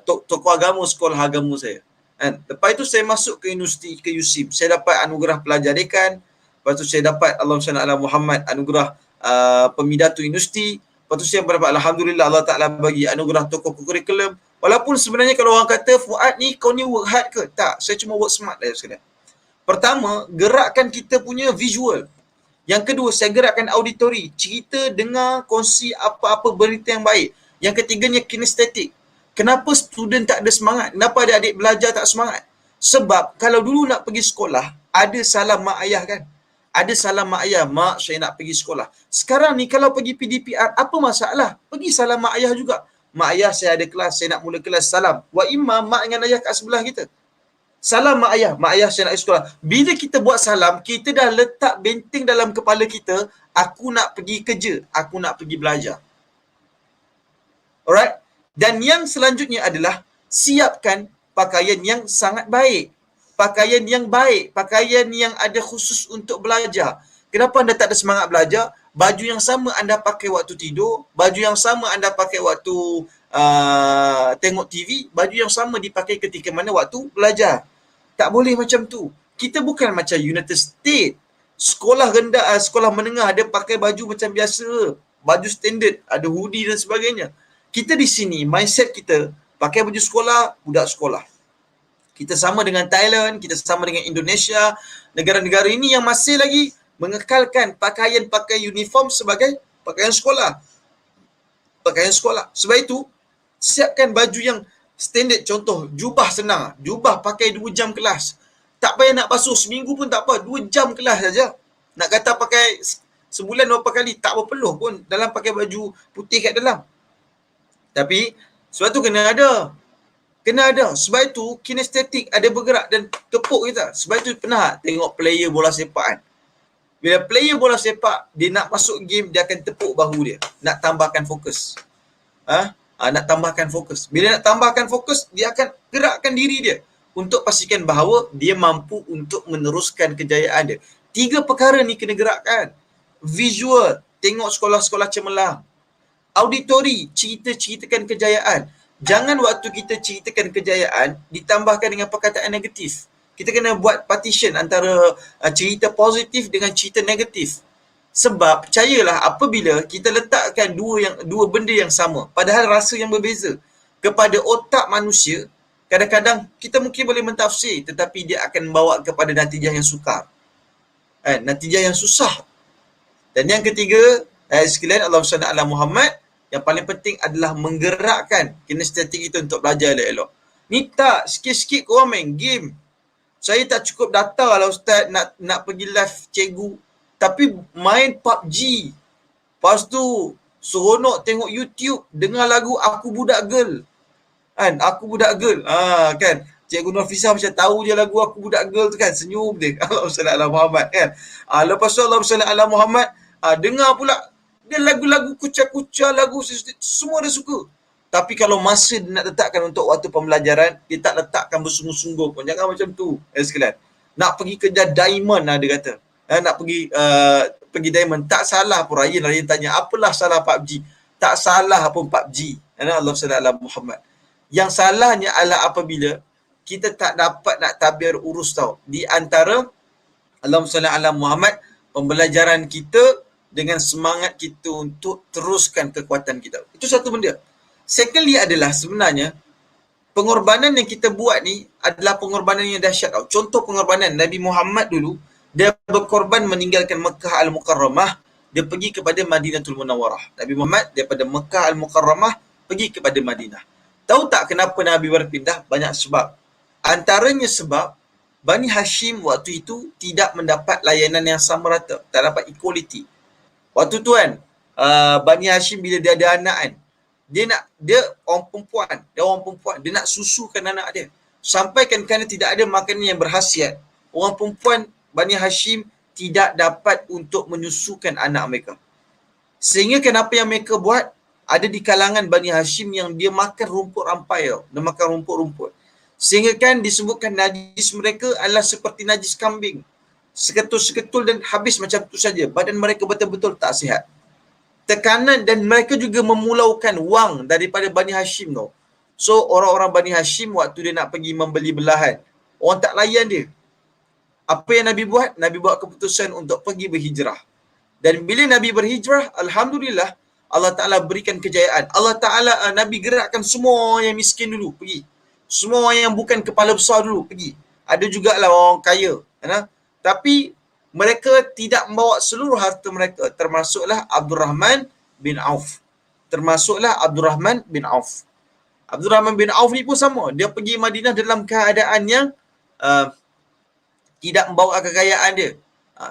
Tokoh agama sekolah agama saya. Lepas itu saya masuk ke universiti, ke USIM. Saya dapat anugerah pelajar dekan. Lepas tu saya dapat Allahumma salli ala Muhammad anugerah pemidatu universiti. Lepas tu saya mendapat alhamdulillah Allah Taala bagi anugerah tokoh kurikulum. Walaupun sebenarnya kalau orang kata Fuad ni kau ni work hard ke? Tak, saya cuma work smart dah sekalian. Pertama, gerakkan kita punya visual. Yang kedua, saya gerakkan auditori, cerita, dengar, kongsi apa-apa berita yang baik. Yang ketiganya kinestetik. Kenapa student tak ada semangat? Kenapa adik-adik belajar tak semangat? Sebab kalau dulu nak pergi sekolah, ada salam mak ayah kan? Ada salam mak ayah, mak saya nak pergi sekolah. Sekarang ni kalau pergi PDPR, apa masalah? Pergi salam mak ayah juga. Mak ayah saya ada kelas, saya nak mula kelas, salam. Wa imam mak dengan ayah kat sebelah kita. Salam mak ayah saya nak pergi sekolah. Bila kita buat salam, kita dah letak benteng dalam kepala kita, aku nak pergi kerja, aku nak pergi belajar. Alright? Dan yang selanjutnya adalah siapkan pakaian yang sangat baik. Pakaian yang baik, pakaian yang ada khusus untuk belajar. Kenapa anda tak ada semangat belajar? Baju yang sama anda pakai waktu tidur, baju yang sama anda pakai waktu tengok TV, baju yang sama dipakai ketika mana waktu belajar. Tak boleh macam tu. Kita bukan macam United States. Sekolah rendah, sekolah menengah dia pakai baju macam biasa, baju standard, ada hoodie dan sebagainya. Kita di sini, mindset kita pakai baju sekolah, budak sekolah. Kita sama dengan Thailand, kita sama dengan Indonesia, negara-negara ini yang masih lagi mengekalkan pakaian uniform sebagai pakaian sekolah. Pakaian sekolah. Sebab itu, siapkan baju yang standard. Contoh, jubah senang. Jubah pakai 2 jam kelas. Tak payah nak basuh seminggu pun tak apa. 2 jam kelas saja. Nak kata pakai sebulan berapa kali, tak berpeluh pun dalam pakai baju putih kat dalam. Tapi, sebab tu kena ada. Kena ada. Sebab itu, kinestetik ada bergerak dan tepuk kita. Sebab itu pernah tengok player bola sepak kan. Bila player bola sepak, dia nak masuk game, dia akan tepuk bahu dia. Nak tambahkan fokus. Nak tambahkan fokus. Bila nak tambahkan fokus, dia akan gerakkan diri dia untuk pastikan bahawa dia mampu untuk meneruskan kejayaan dia. 3 perkara ni kena gerakkan. Visual, tengok sekolah-sekolah cemerlang. Auditori, ceritakan kejayaan. Jangan waktu kita ceritakan kejayaan ditambahkan dengan perkataan negatif. Kita kena buat partition antara cerita positif dengan cerita negatif. Sebab percayalah, apabila kita letakkan dua benda yang sama, padahal rasa yang berbeza, kepada otak manusia, kadang-kadang kita mungkin boleh mentafsir, tetapi dia akan membawa kepada natijah yang sukar. Natijah yang susah. Dan yang ketiga, sekalian Allahumma salli ala Muhammad, yang paling penting adalah menggerakkan kinestetik itu untuk belajar elok-elok. Ni tak, sikit-sikit korang main game. Saya tak cukup data lah Ustaz nak pergi live cikgu. Tapi main PUBG. Lepas tu seronok tengok YouTube, dengar lagu Aku Budak Girl. Kan, Aku Budak Girl. Kan, Cikgu Nurfisah macam tahu je lagu Aku Budak Girl tu kan, senyum dia. Allahumma salli ala Muhammad kan. Lepas tu Allahumma salli ala Muhammad, dengar pula dia lagu-lagu kucah-kucah, lagu semua dia suka. Tapi kalau masa dia nak letakkan untuk waktu pembelajaran, dia tak letakkan bersungguh-sungguh pun. Jangan macam tu, sekalian. Nak pergi kerja diamond lah dia kata. Nak pergi diamond. Tak salah pun. Ryan tanya, apalah salah PUBG? Tak salah pun PUBG. Allah SWT Muhammad. Yang salahnya adalah apabila kita tak dapat nak tabir urus tau. Di antara Allah SWT Muhammad, pembelajaran kita dengan semangat kita untuk teruskan kekuatan kita. Itu satu benda. Secondly adalah sebenarnya pengorbanan yang kita buat ni adalah pengorbanan yang dahsyat tau. Contoh pengorbanan Nabi Muhammad dulu, dia berkorban meninggalkan Mekah Al-Mukarramah, dia pergi kepada Madinatul Munawwarah. Nabi Muhammad daripada Mekah Al-Mukarramah pergi kepada Madinah. Tahu tak kenapa Nabi berpindah? Banyak sebab. Antaranya sebab Bani Hashim waktu itu tidak mendapat layanan yang sama rata, tak dapat equality. Waktu tu kan, Bani Hashim bila dia ada anak kan, dia orang perempuan, dia nak susukan anak dia. Sampaikan kerana tidak ada makanan yang berkhasiat, orang perempuan Bani Hashim tidak dapat untuk menyusukan anak mereka. Sehingga kenapa yang mereka buat, ada di kalangan Bani Hashim yang dia makan rumput rampai tau. Dia makan rumput-rumput. Sehingga kan disebutkan najis mereka adalah seperti najis kambing. Seketul-seketul dan habis macam tu saja. Badan mereka betul-betul tak sihat. Tekanan dan mereka juga memulaukan wang daripada Bani Hashim tau. So orang-orang Bani Hashim waktu dia nak pergi membeli belahan, orang tak layan dia. Apa yang Nabi buat? Nabi buat keputusan untuk pergi berhijrah. Dan bila Nabi berhijrah, Alhamdulillah, Allah Ta'ala berikan kejayaan. Allah Ta'ala, Nabi gerakkan semua yang miskin dulu, pergi. Semua yang bukan kepala besar dulu, pergi. Ada jugalah orang kaya. Tapi mereka tidak membawa seluruh harta mereka. Termasuklah Abdurrahman bin Auf. Abdurrahman bin Auf ni pun sama. Dia pergi Madinah dalam keadaan yang tidak membawa kekayaan dia.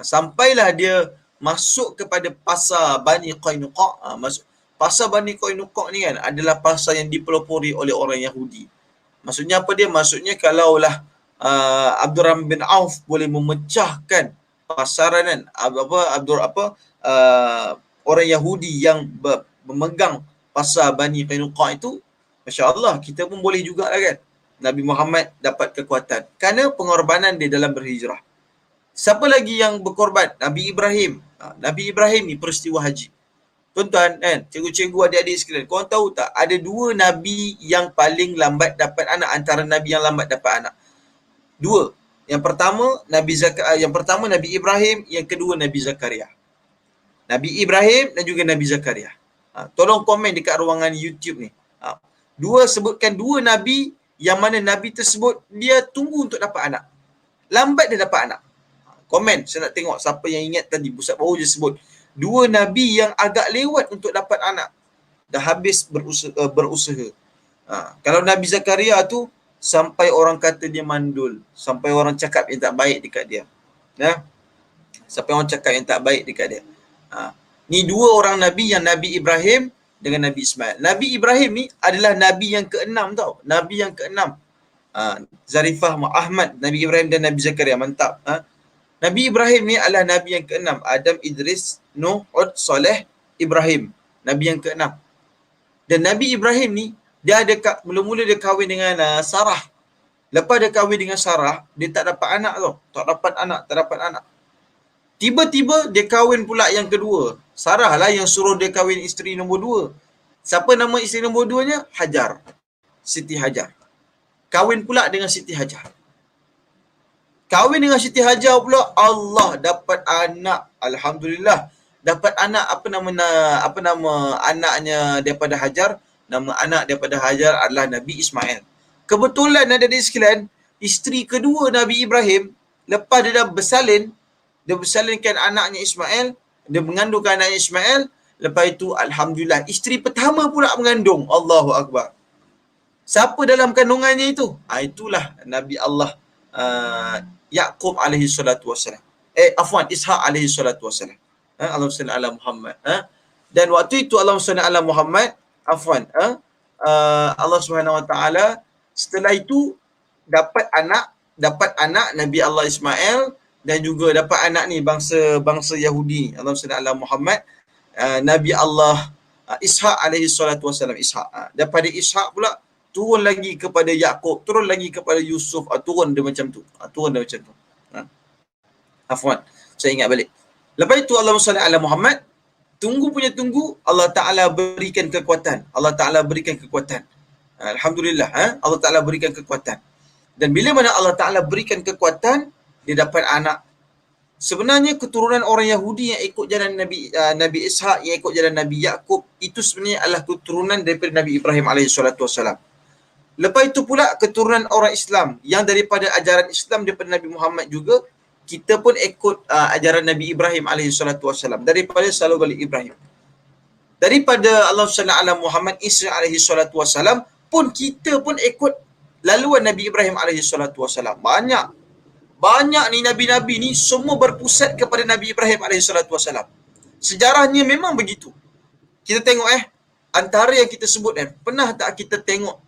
Sampailah dia masuk kepada pasar Bani Qainuqa. Pasar Bani Qainuqa ni kan adalah pasar yang dipelopori oleh orang Yahudi. Maksudnya apa dia? Maksudnya kalaulah Abdurrahman bin Auf boleh memecahkan pasaran kan, orang Yahudi yang memegang pasar Bani Qainuqa itu, masya-Allah, kita pun boleh jugalah kan. Nabi Muhammad dapat kekuatan kerana pengorbanan dia dalam berhijrah. Siapa lagi yang berkorban? Nabi Ibrahim. Nabi Ibrahim ni peristiwa haji. Tuan-tuan kan, cikgu-cikgu, adik-adik sekalian, korang tahu tak ada 2 nabi yang paling lambat dapat anak antara nabi yang lambat dapat anak? 2. Yang pertama Nabi Ibrahim, yang kedua Nabi Zakaria. Nabi Ibrahim dan juga Nabi Zakaria. Tolong komen dekat ruangan YouTube ni. Sebutkan dua nabi yang mana nabi tersebut dia tunggu untuk dapat anak. Lambat dia dapat anak. Komen, saya nak tengok siapa yang ingat tadi. Pusat baru je sebut. Dua nabi yang agak lewat untuk dapat anak. Dah habis berusaha. Kalau Nabi Zakaria tu sampai orang kata dia mandul. Sampai orang cakap yang tak baik dekat dia. Sampai orang cakap yang tak baik dekat dia. Ni dua orang nabi yang Nabi Ibrahim dengan Nabi Ismail. Nabi Ibrahim ni adalah nabi yang ke-6 tau. Nabi yang ke-6. Zarifah Ahmad, Nabi Ibrahim dan Nabi Zakaria. Mantap. Nabi Ibrahim ni adalah nabi yang ke-6. Adam, Idris, Nuh, Hud, Saleh, Ibrahim. Nabi yang ke-6. Dan Nabi Ibrahim ni dia ada mula-mula dia kahwin dengan Sarah. Lepas dia kahwin dengan Sarah, dia tak dapat anak tau. Tak dapat anak. Tiba-tiba dia kahwin pula yang kedua. Sarah lah yang suruh dia kahwin isteri nombor 2. Siapa nama isteri nombor 2-nya? Hajar. Siti Hajar. Kahwin pula dengan Siti Hajar. Kahwin dengan Siti Hajar pula, Allah dapat anak. Alhamdulillah. Dapat anak, apa nama anaknya daripada Hajar? Nama anak daripada Hajar adalah Nabi Ismail. Kebetulan adik-adik sekalian, isteri kedua Nabi Ibrahim, lepas dia dah bersalin, dia bersalinkan anaknya Ismail, dia mengandungkan anaknya Ismail, lepas itu Alhamdulillah, isteri pertama pula mengandung. Allahu Akbar. Siapa dalam kandungannya itu? Itulah Nabi Allah Yaqub alaihi salatu wassalam. Ishaq alaihi salatu wassalam. Allahumma salli ala Muhammad. Dan waktu itu Allahumma salli ala Muhammad, Allah Subhanahu wa taala setelah itu dapat anak Nabi Allah Ismail dan juga dapat anak ni bangsa Yahudi. Allahumma salli ala Muhammad. Nabi Allah Ishaq alaihi salatu wassalam. Ishaq. Daripada Ishaq pula turun lagi kepada Yaqub, turun lagi kepada Yusuf, turun dia macam tu. Afwan, saya ingat balik. Lepas itu Allahumma salli ala Muhammad. Tunggu Allah Ta'ala berikan kekuatan. Alhamdulillah. Allah Ta'ala berikan kekuatan. Dan bila mana Allah Ta'ala berikan kekuatan, dia dapat anak. Sebenarnya keturunan orang Yahudi yang ikut jalan Nabi Ishaq, yang ikut jalan Nabi Yaqub, itu sebenarnya adalah keturunan daripada Nabi Ibrahim AS. Lepas itu pula keturunan orang Islam, yang daripada ajaran Islam daripada Nabi Muhammad juga, kita pun ikut ajaran Nabi Ibrahim AS. Daripada selalu balik Ibrahim. Daripada Allah SWT Muhammad Isa AS pun kita pun ikut laluan Nabi Ibrahim AS. Banyak ni nabi-nabi ni semua berpusat kepada Nabi Ibrahim AS. Sejarahnya memang begitu. Kita tengok antara yang kita sebut pernah tak kita tengok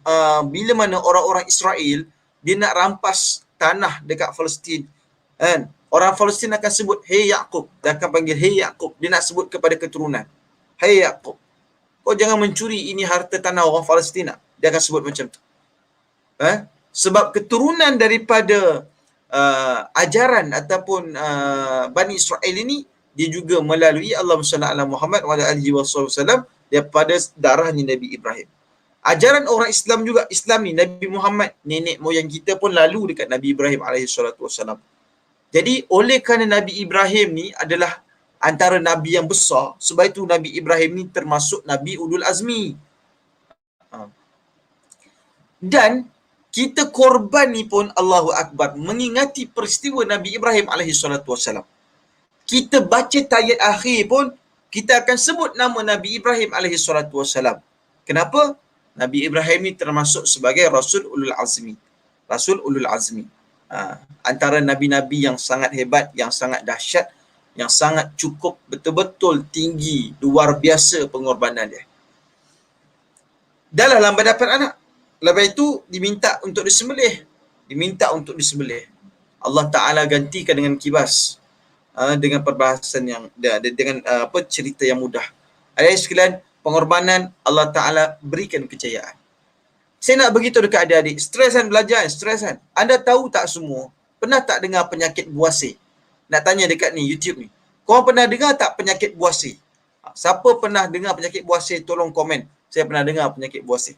bila mana orang-orang Israel dia nak rampas tanah dekat Palestin, kan? Orang Palestin akan sebut hey Yaqub, dia akan panggil hey Yaqub, dia nak sebut kepada keturunan, hey Yaqub, kau jangan mencuri, ini harta tanah orang Palestin. Dia akan sebut macam tu. Sebab keturunan daripada ajaran ataupun Bani Israel ini, dia juga melalui Allahumma salli ala Muhammad wa ala alihi wasallam daripada darahnya Nabi Ibrahim. Ajaran orang Islam juga, Islam ni Nabi Muhammad, nenek moyang kita pun lalu dekat Nabi Ibrahim alaihi salatu wasallam. Jadi oleh kerana Nabi Ibrahim ni adalah antara nabi yang besar, sebab itu Nabi Ibrahim ni termasuk Nabi Ulul Azmi. Dan kita korban ni pun Allahu Akbar mengingati peristiwa Nabi Ibrahim alaihi salatu wasallam. Kita baca tayat akhir pun kita akan sebut nama Nabi Ibrahim alaihi salatu wasallam. Kenapa? Nabi Ibrahim ni termasuk sebagai Rasul Ulul Azmi. Rasul Ulul Azmi. Antara nabi-nabi yang sangat hebat, yang sangat dahsyat, yang sangat cukup betul-betul tinggi, luar biasa pengorbanan dia. Dah lah lambat dapat anak. Lepas itu diminta untuk disembelih. Allah Ta'ala gantikan dengan kibas. Dengan perbahasan yang dengan cerita yang mudah. Adik sekalian, pengorbanan Allah Ta'ala berikan kejayaan. Saya nak beritahu dekat adik-adik, stres kan belajar, stres kan. Anda tahu tak semua? Pernah tak dengar penyakit buasir? Nak tanya dekat ni, YouTube ni. Korang pernah dengar tak penyakit buasir? Siapa pernah dengar penyakit buasir? Tolong komen. Saya pernah dengar penyakit buasir.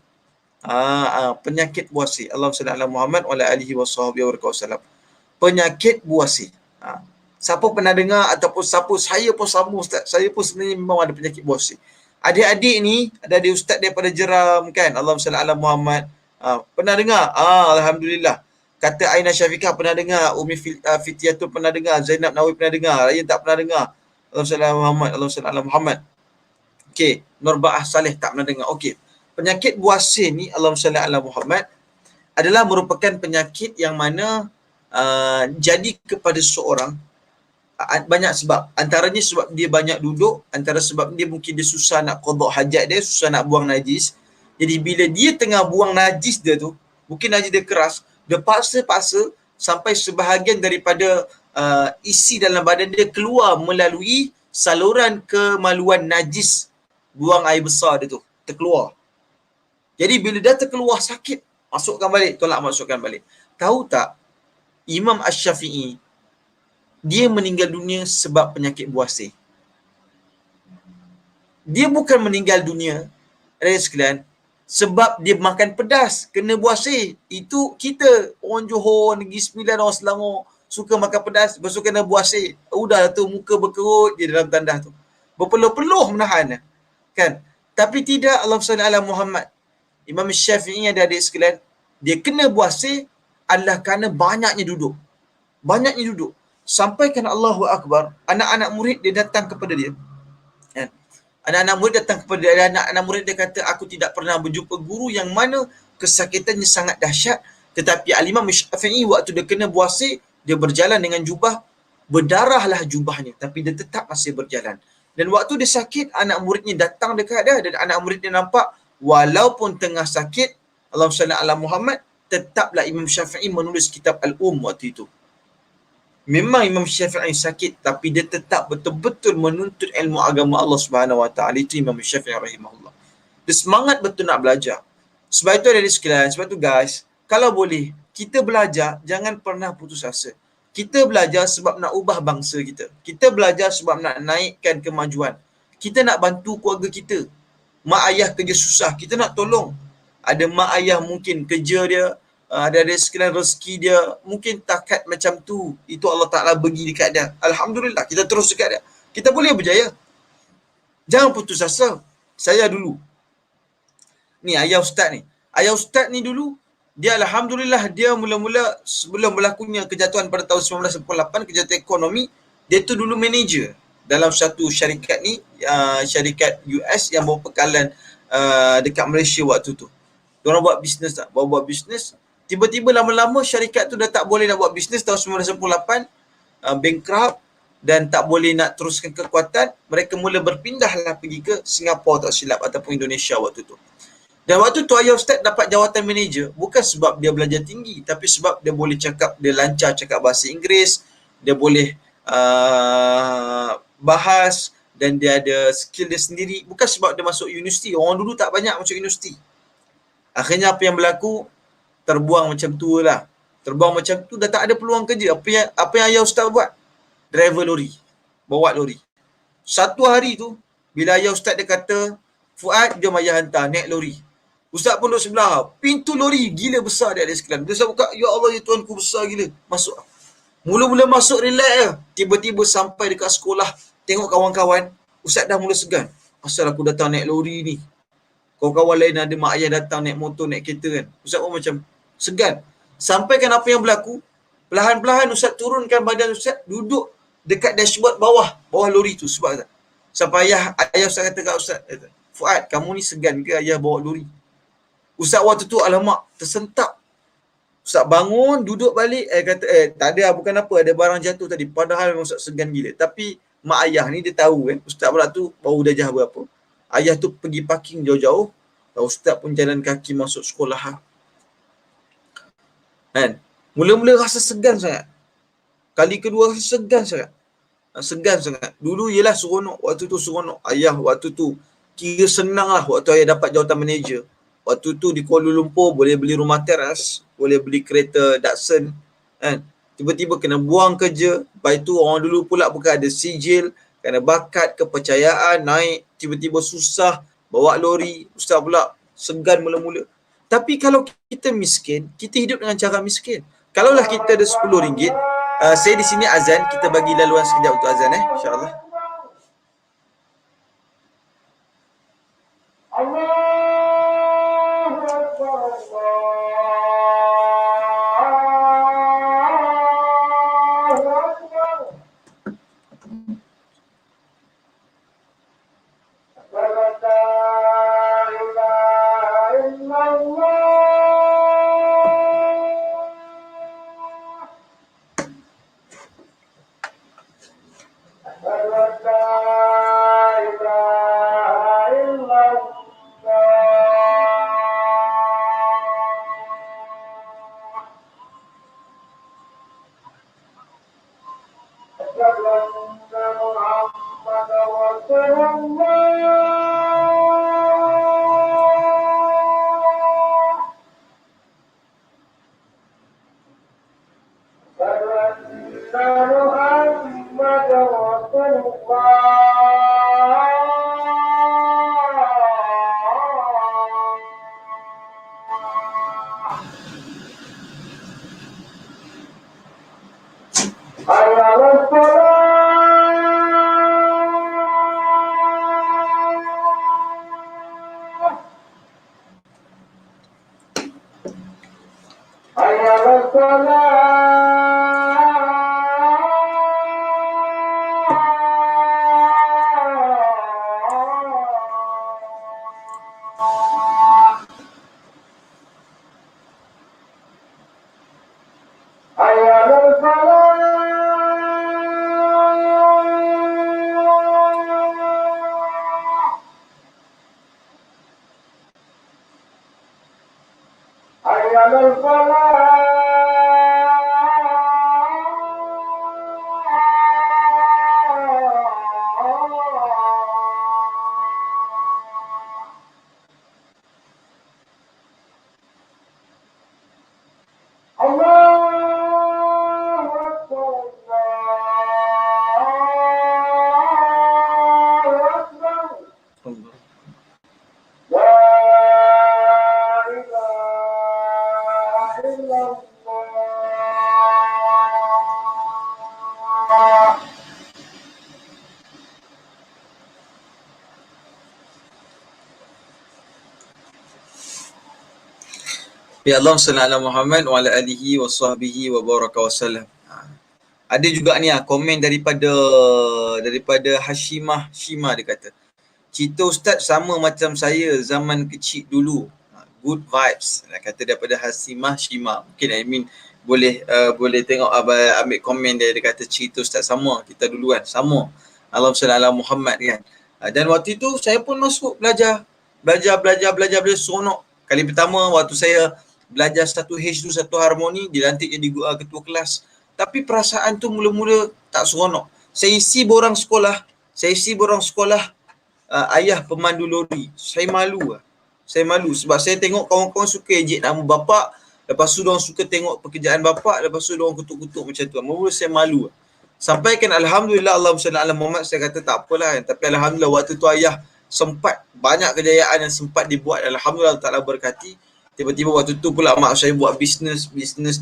Penyakit buasir. Allahumma salli ala Muhammad wa ala alihi wasallam. penyakit buasir. Siapa pernah dengar ataupun siapa, saya pun sama Ustaz, saya pun sebenarnya memang ada penyakit buasir. Adik-adik ni, ada ustaz daripada Jeram kan, Allahumma salli ala Muhammad. Pernah dengar? Alhamdulillah. Kata Aina Syafiqah pernah dengar, Umi Fitiatul pernah dengar, Zainab Nawawi pernah dengar, Ryan tak pernah dengar. Allahumma salli ala Muhammad, Allahumma salli ala Muhammad. Okey, Nur Ba'ah Saleh tak pernah dengar. Okey. Penyakit buasir ni, Allahumma salli ala Muhammad, adalah merupakan penyakit yang mana jadi kepada seseorang banyak sebab. Antaranya sebab dia banyak duduk, antara sebab dia mungkin dia susah nak qada hajat dia, susah nak buang najis. Jadi bila dia tengah buang najis dia tu, mungkin najis dia keras, dia paksa-paksa sampai sebahagian daripada isi dalam badan dia keluar melalui saluran kemaluan najis, buang air besar dia tu, terkeluar. Jadi bila dah terkeluar sakit, masukkan balik, tolak masukkan balik. Tahu tak, Imam Asy-Syafi'i dia meninggal dunia sebab penyakit buasir. Dia bukan meninggal dunia, sekalian, sebab dia makan pedas, kena buasir. Itu kita, orang Johor, Negeri Sembilan, orang Selangor, suka makan pedas, lepas tu kena buasir. Udah tu, muka berkerut je dalam tandas tu. Berpeluh-peluh menahan. Kan? Tapi tidak, Allahumma salli ala Muhammad. Imam Syafi'i ada adik sekalian, dia kena buasir adalah kerana banyaknya duduk. Banyaknya duduk. Sampai kan Allahu Akbar, anak-anak murid dia datang kepada dia. Kan? Anak-anak murid datang kepada dia, anak-anak murid dia kata, aku tidak pernah berjumpa guru yang mana kesakitannya sangat dahsyat, tetapi Al-Imam Syafi'i waktu dia kena buasir, dia berjalan dengan jubah, berdarahlah jubahnya, tapi dia tetap masih berjalan. Dan waktu dia sakit, anak muridnya datang dekat dia, dan anak murid dia nampak, walaupun tengah sakit, Allahumma salli ala Muhammad, tetaplah Imam Syafi'i menulis kitab waktu itu. Memang Imam Syafi'i sakit, tapi dia tetap betul-betul menuntut ilmu agama Allah Subhanahu Wa Taala. Itu Imam Syafi'i rahimahullah. Dia semangat betul nak belajar. Sebab itu ada di sekalian, sebab itu guys, kalau boleh kita belajar, jangan pernah putus asa. Kita belajar sebab nak ubah bangsa kita. Kita belajar sebab nak naikkan kemajuan. Kita nak bantu keluarga kita. Mak ayah kerja susah, kita nak tolong. Ada mak ayah mungkin kerja dia, ada sekalian rezeki dia, mungkin takat macam tu, itu Allah Ta'ala bagi dekat dia. Alhamdulillah, kita terus dekat dia. Kita boleh berjaya. Jangan putus asa. Saya dulu, ni ayah ustaz ni. Ayah ustaz ni dulu, dia Alhamdulillah, dia mula-mula sebelum berlakunya kejatuhan pada tahun 1998, kejatuhan ekonomi, dia tu dulu manager dalam satu syarikat ni, syarikat US yang berpekalan dekat Malaysia waktu tu. Diorang buat bisnes tak? Buat bisnes. Tiba-tiba lama-lama syarikat tu dah tak boleh nak buat bisnes tahun 1998, bankrupt dan tak boleh nak teruskan kekuatan. Mereka mula berpindahlah pergi ke Singapura tak silap ataupun Indonesia waktu tu. Dan waktu tu ayah ustaz dapat jawatan manager bukan sebab dia belajar tinggi, tapi sebab dia boleh cakap, dia lancar cakap bahasa Inggeris, dia boleh bahas dan dia ada skill dia sendiri. Bukan sebab dia masuk universiti. Orang dulu tak banyak masuk universiti. Akhirnya apa yang berlaku, terbuang macam tu lah. Terbuang macam tu, dah tak ada peluang kerja. Apa yang ayah ustaz buat? Driver lori. Bawa lori. Satu hari tu, bila ayah ustaz dia kata, Fuad, jom ayah hantar, naik lori. Ustaz pun duduk sebelah. Pintu lori gila besar dia ada sekalian. Dia buka, ya Allah, ya Tuhanku, besar gila. Masuk. Mula-mula masuk relax je. Tiba-tiba sampai dekat sekolah, tengok kawan-kawan, ustaz dah mula segan. Asal aku datang naik lori ni. Kawan-kawan lain ada mak ayah datang naik motor, naik kereta kan. Ustaz pun macam segan. Sampai kan apa yang berlaku, perlahan-perlahan ustaz turunkan badan ustaz, duduk dekat dashboard bawah lori tu. Sebab tak? Sampai ayah ustaz kata kat ustaz, Fuad, kamu ni segan ke ayah bawa lori? Ustaz waktu tu alamak, tersentak. Ustaz bangun, duduk balik, kata, tak ada, bukan apa, ada barang jatuh tadi. Padahal memang ustaz segan gila. Tapi mak ayah ni dia tahu kan, ustaz pula tu baru darjah berapa. Ayah tu pergi parking jauh-jauh, ustaz pun jalan kaki masuk sekolah. Kan? Mula-mula rasa segan sangat. Kali kedua rasa segan sangat. Segan sangat. Dulu ialah seronok, waktu tu seronok. Ayah waktu tu kira senang lah waktu ayah dapat jawatan manager. Waktu tu di Kuala Lumpur boleh beli rumah teras, boleh beli kereta Datsun, kan? Tiba-tiba kena buang kerja. Lepas tu orang dulu pula bukan ada sijil, kena bakat, kepercayaan, naik, tiba-tiba susah, bawa lori, ustaz pula segan mula-mula. Tapi kalau kita miskin, kita hidup dengan cara miskin. Kalaulah kita ada RM10, Saya di sini azan, kita bagi laluan sekejap untuk azan insya-Allah. Ya Allah sallallahu Muhammad wa ala alihi wa sahbihi wa baraka wa sallam. Ada juga ni komen daripada Hashimah Shima, dia kata, cerita Ustaz sama macam saya zaman kecil dulu. Good vibes. Dia kata daripada Hashimah Shima. Mungkin admin boleh tengok ambil komen dia kata cerita Ustaz sama kita dulu kan. Sama. Allahumma salli ala Muhammad kan. Dan waktu itu saya pun masuk belajar seronok. Kali pertama waktu saya belajar satu H tu, satu harmoni, dilantik jadi ketua kelas. Tapi perasaan tu mula-mula tak seronok. Saya isi borang sekolah, ayah pemandu lori. Saya malu sebab saya tengok kawan-kawan suka ejek nama bapak, lepas tu diorang suka tengok pekerjaan bapak, lepas tu diorang kutuk-kutuk macam tu. Mula saya malu. Sampai kan alhamdulillah, Allahumma salli ala Muhammad, saya kata tak apalah kan. Tapi alhamdulillah waktu tu ayah sempat banyak kejayaan yang sempat dibuat. Alhamdulillah Ta'ala berkati. Tiba-tiba waktu tu pula mak saya buat bisnes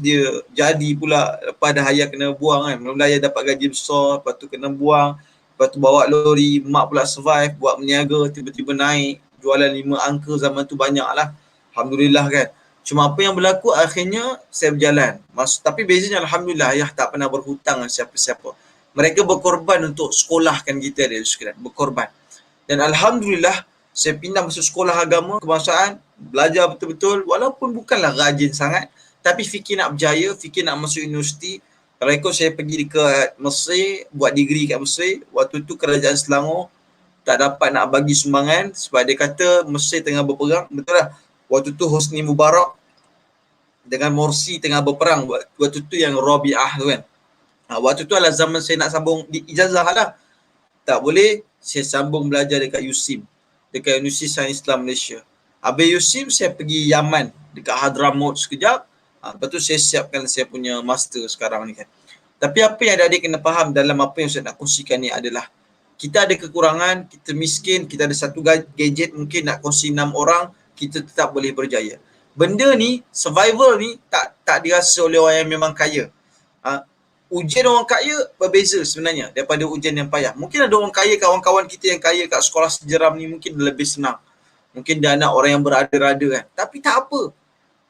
dia jadi pula. Lepas dah ayah kena buang kan. Mula-mula ayah dapat gaji besar, lepas tu kena buang, lepas tu bawa lori, mak pula survive, buat meniaga, tiba-tiba naik, jualan 5 angka zaman tu banyak lah. Alhamdulillah kan. Cuma apa yang berlaku, akhirnya saya berjalan. Tapi bezanya alhamdulillah ayah tak pernah berhutang dengan siapa-siapa. Mereka berkorban untuk sekolahkan kita dia sekalian, berkorban. Dan alhamdulillah saya pindah masuk sekolah agama kebangsaan, belajar betul-betul, walaupun bukanlah rajin sangat, tapi fikir nak berjaya, fikir nak masuk universiti. Kalau ikut saya pergi ke Mesir, buat degree kat Mesir. Waktu tu kerajaan Selangor tak dapat nak bagi sumbangan sebab dia kata Mesir tengah berperang. Betul lah. Waktu tu Hosni Mubarak dengan Morsi tengah berperang. Waktu tu yang Rabi'ah tu kan. Waktu tu adalah zaman saya nak sambung di ijazah lah. Tak boleh, saya sambung belajar dekat USIM, dekat Universiti Sains Islam Malaysia. Habis USIM saya pergi Yaman, dekat Hadramaut sekejap. Lepas tu saya siapkan saya punya master sekarang ni kan. Tapi apa yang adik-adik kena faham dalam apa yang saya nak kongsikan ni adalah kita ada kekurangan, kita miskin, kita ada satu gadget mungkin nak kongsi 6 orang, kita tetap boleh berjaya. Benda ni, survival ni tak dirasa oleh orang yang memang kaya. Ujian orang kaya berbeza sebenarnya daripada ujian yang payah. Mungkin ada orang kaya, kawan-kawan kita yang kaya kat sekolah sejeram ni mungkin lebih senang. Mungkin dia anak orang yang berada-rada kan. Tapi tak apa.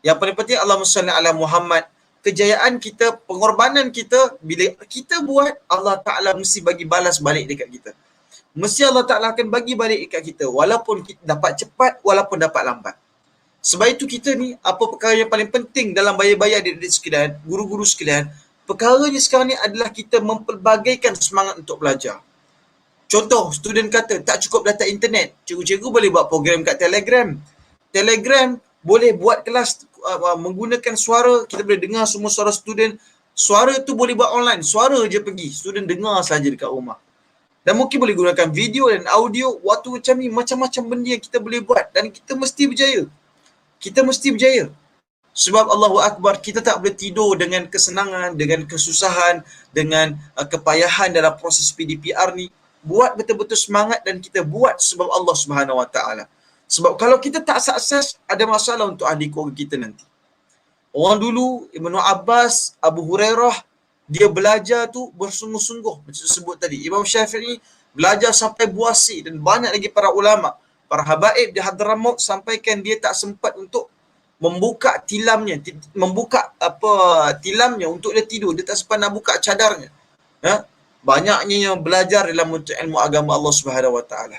Yang paling penting Allahumma salli ala Muhammad. Kejayaan kita, pengorbanan kita, bila kita buat, Allah Ta'ala mesti bagi balas balik dekat kita. Mesti Allah Ta'ala akan bagi balik dekat kita. Walaupun kita dapat cepat, walaupun dapat lambat. Sebab itu kita ni, apa perkara yang paling penting dalam bayar-bayar adik-adik sekalian, guru-guru sekalian, perkaranya sekarang ni adalah kita mempelbagaikan semangat untuk belajar. Contoh, student kata tak cukup data internet. Cikgu-cikgu boleh buat program kat Telegram. Telegram boleh buat kelas menggunakan suara. Kita boleh dengar semua suara student. Suara tu boleh buat online. Suara je pergi. Student dengar saja dekat rumah. Dan mungkin boleh gunakan video dan audio. Waktu macam ni, macam-macam benda yang kita boleh buat. Dan kita mesti berjaya. Kita mesti berjaya. Sebab Allahu Akbar, kita tak boleh tidur dengan kesenangan, dengan kesusahan, dengan kepayahan dalam proses PDPR ni. Buat betul-betul semangat dan kita buat sebab Allah Subhanahu Wa Taala. Sebab kalau kita tak sukses, ada masalah untuk ahli keluarga kita nanti. Orang dulu, Ibnu Abbas, Abu Hurairah, dia belajar tu bersungguh-sungguh. Macam sebut tadi, Imam Syafi'i belajar sampai buasi dan banyak lagi para ulama. Para habaib di Hadramaut sampaikan dia tak sempat untuk membuka tilamnya, tilamnya untuk dia tidur. Dia tak sempat nak buka cadarnya. Ha? Banyaknya yang belajar dalam ilmu agama Allah Subhanahu Wa Taala.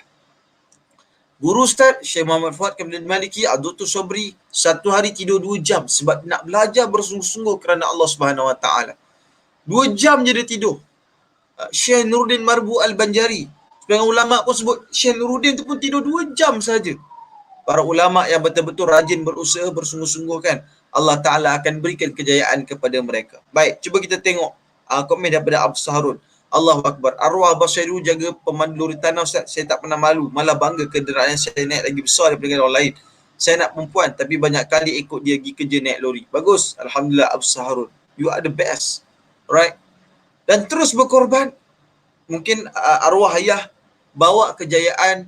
Guru Ustaz Syekh Muhammad Fuad Kamil Maliki, Abdul Sobri, satu hari tidur 2 jam sebab nak belajar bersungguh-sungguh kerana Allah Subhanahu Wa Taala. 2 jam je dia tidur. Syekh Nuruddin Marbu Al-Banjari, sebagian ulama pun sebut Syekh Nuruddin tu pun tidur 2 jam saja. Para ulama yang betul-betul rajin berusaha bersungguh-sungguh kan, Allah Ta'ala akan berikan kejayaan kepada mereka. Baik, cuba kita tengok komen daripada Abu Saharun. Allahu Akbar. Arwah Basyiru jaga pemandu lori tanah Ustaz. Saya tak pernah malu. Malah bangga kenderaan saya naik lagi besar daripada orang lain. Saya nak perempuan tapi banyak kali ikut dia pergi kerja naik lori. Bagus. Alhamdulillah Abu Saharun. You are the best. Right? Dan terus berkorban. Mungkin arwah ayah bawa kejayaan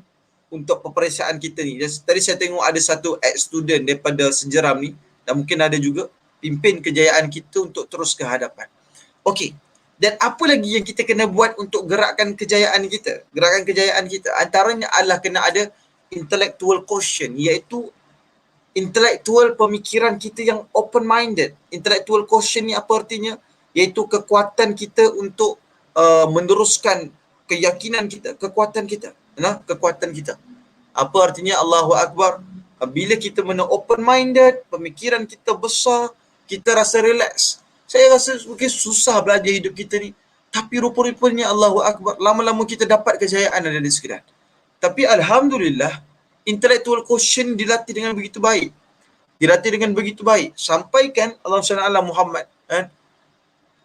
untuk peperiksaan kita ni. Tadi saya tengok ada satu ex-student daripada Sejeram ni dan mungkin ada juga pimpin kejayaan kita untuk terus ke hadapan. Okey. Dan apa lagi yang kita kena buat untuk gerakkan kejayaan kita? Gerakkan kejayaan kita antaranya adalah kena ada intellectual quotient, iaitu intellectual pemikiran kita yang open-minded. Intellectual quotient ni apa artinya? Iaitu kekuatan kita untuk meneruskan keyakinan kita, kekuatan kita. Nah, kekuatan kita. Apa artinya Allahu Akbar? Bila kita open-minded, pemikiran kita besar, kita rasa relax. Saya rasa mungkin susah belajar hidup kita ni. Tapi rupa-rupanya Allahu Akbar, lama-lama kita dapat kejayaan ada di sekitar. Tapi Alhamdulillah, intellectual quotient dilatih dengan begitu baik. Dilatih dengan begitu baik. Sampaikan Allah SWT Muhammad. Kan?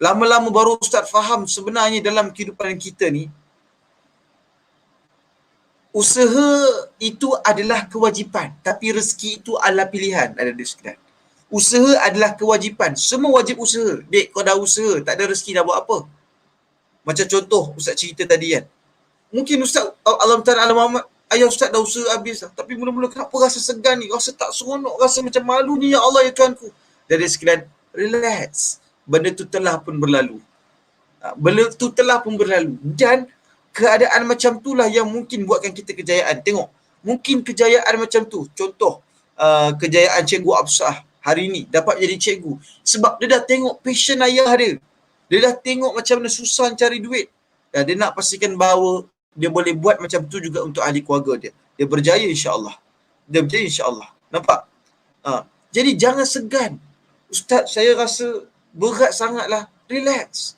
Lama-lama baru Ustaz faham sebenarnya dalam kehidupan kita ni, usaha itu adalah kewajipan. Tapi rezeki itu adalah pilihan ada di sekitar. Usaha adalah kewajipan. Semua wajib usaha. Dek, kau dah usaha, tak ada rezeki dah buat apa? Macam contoh Ustaz cerita tadi kan. Mungkin Ustaz Alam Ta'ala Muhammad, ayah Ustaz dah usaha habis dah. Tapi mula-mula kenapa rasa segan ni? Rasa tak seronok, rasa macam malu ni, ya Allah ya Tuhanku. Dari sekalian, relax. Benda tu telah pun berlalu. Benda tu telah pun berlalu. Dan keadaan macam itulah yang mungkin buatkan kita kejayaan. Tengok, mungkin kejayaan macam tu. Contoh, kejayaan Cikgu Absah hari ni dapat jadi cikgu sebab dia dah tengok passion ayah dia. Dia dah tengok macam mana susah cari duit. Dan dia nak pastikan bahawa dia boleh buat macam tu juga untuk ahli keluarga dia. Dia berjaya insya-Allah. Dia berjaya insya-Allah. Nampak? Jadi jangan segan. Ustaz, saya rasa berat sangatlah. Relax.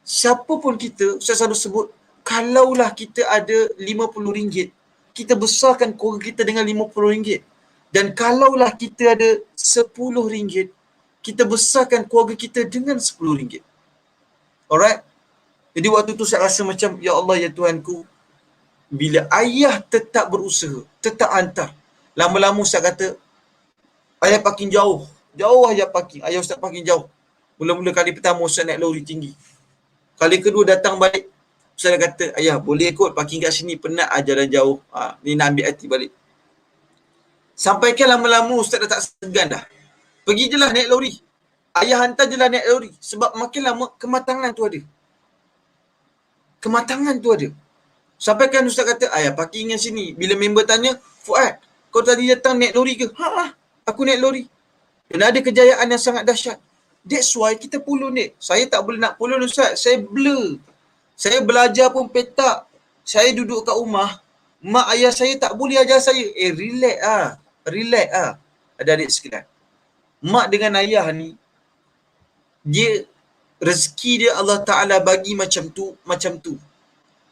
Siapa pun kita, Ustaz selalu sebut, kalaulah kita ada RM50, kita besarkan keluarga kita dengan RM50. Dan kalaulah kita ada RM10, kita besarkan keluarga kita dengan RM10. Alright? Jadi waktu tu saya rasa macam, ya Allah ya Tuhanku, bila ayah tetap berusaha, tetap hantar. Lama-lama saya kata, ayah parking jauh. Jauh ayah parking. Ayah Ustaz parking jauh. Mula-mula kali pertama Ustaz naik lori tinggi. Kali kedua datang balik, Ustaz kata, ayah boleh ikut parking kat sini, penat jalan jauh. Ni nak ambil hati balik. Sampaikan lama-lama Ustaz dah tak segan dah. Pergi je lah naik lori. Ayah hantar je lah naik lori. Sebab makin lama kematangan tu ada. Kematangan tu ada. Sampai kan ustaz kata, ayah parking yang sini. Bila member tanya, Fuad, kau tadi datang naik lori ke? Ha, aku naik lori. Dan ada kejayaan yang sangat dahsyat. That's why kita pulun ni. Saya tak boleh nak pulun ustaz. Saya blur. Saya belajar pun petak. Saya duduk kat rumah. Mak ayah saya tak boleh ajar saya. Relax ah. Relax ah. Adik-adik sekalian. Mak dengan ayah ni, dia rezeki dia Allah Ta'ala bagi macam tu, macam tu.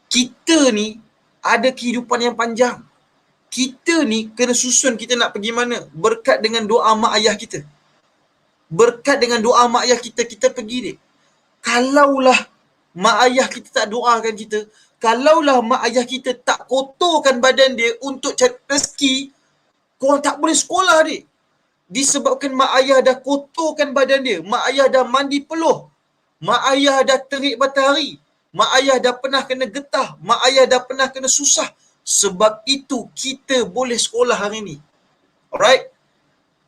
Kita ni ada kehidupan yang panjang. Kita ni kena susun kita nak pergi mana. Berkat dengan doa mak ayah kita. Berkat dengan doa mak ayah kita, kita pergi ni. Kalaulah mak ayah kita tak doakan kita, kalaulah mak ayah kita tak kotorkan badan dia untuk cari rezeki, korang tak boleh sekolah ni. Disebabkan mak ayah dah kotorkan badan dia, mak ayah dah mandi peluh, mak ayah dah terik matahari, mak ayah dah pernah kena getah, mak ayah dah pernah kena susah. Sebab itu kita boleh sekolah hari ni. Alright?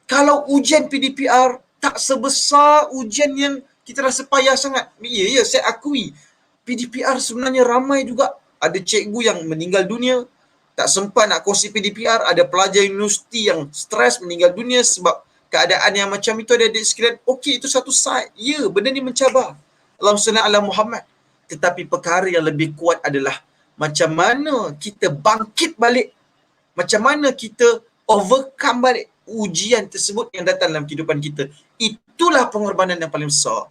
Kalau ujian PDPR tak sebesar ujian yang kita rasa payah sangat. Ya, saya akui. PDPR sebenarnya ramai juga. Ada cikgu yang meninggal dunia, tak sempat nak kongsi PDPR. Ada pelajar universiti yang stres meninggal dunia sebab keadaan yang macam itu. Ada adik sekalian. Okey, itu satu side. Ya, benda ni mencabar. Allahumma salli ala Muhammad. Tetapi perkara yang lebih kuat adalah macam mana kita bangkit balik. Macam mana kita overcome balik ujian tersebut yang datang dalam kehidupan kita. Itulah pengorbanan yang paling besar.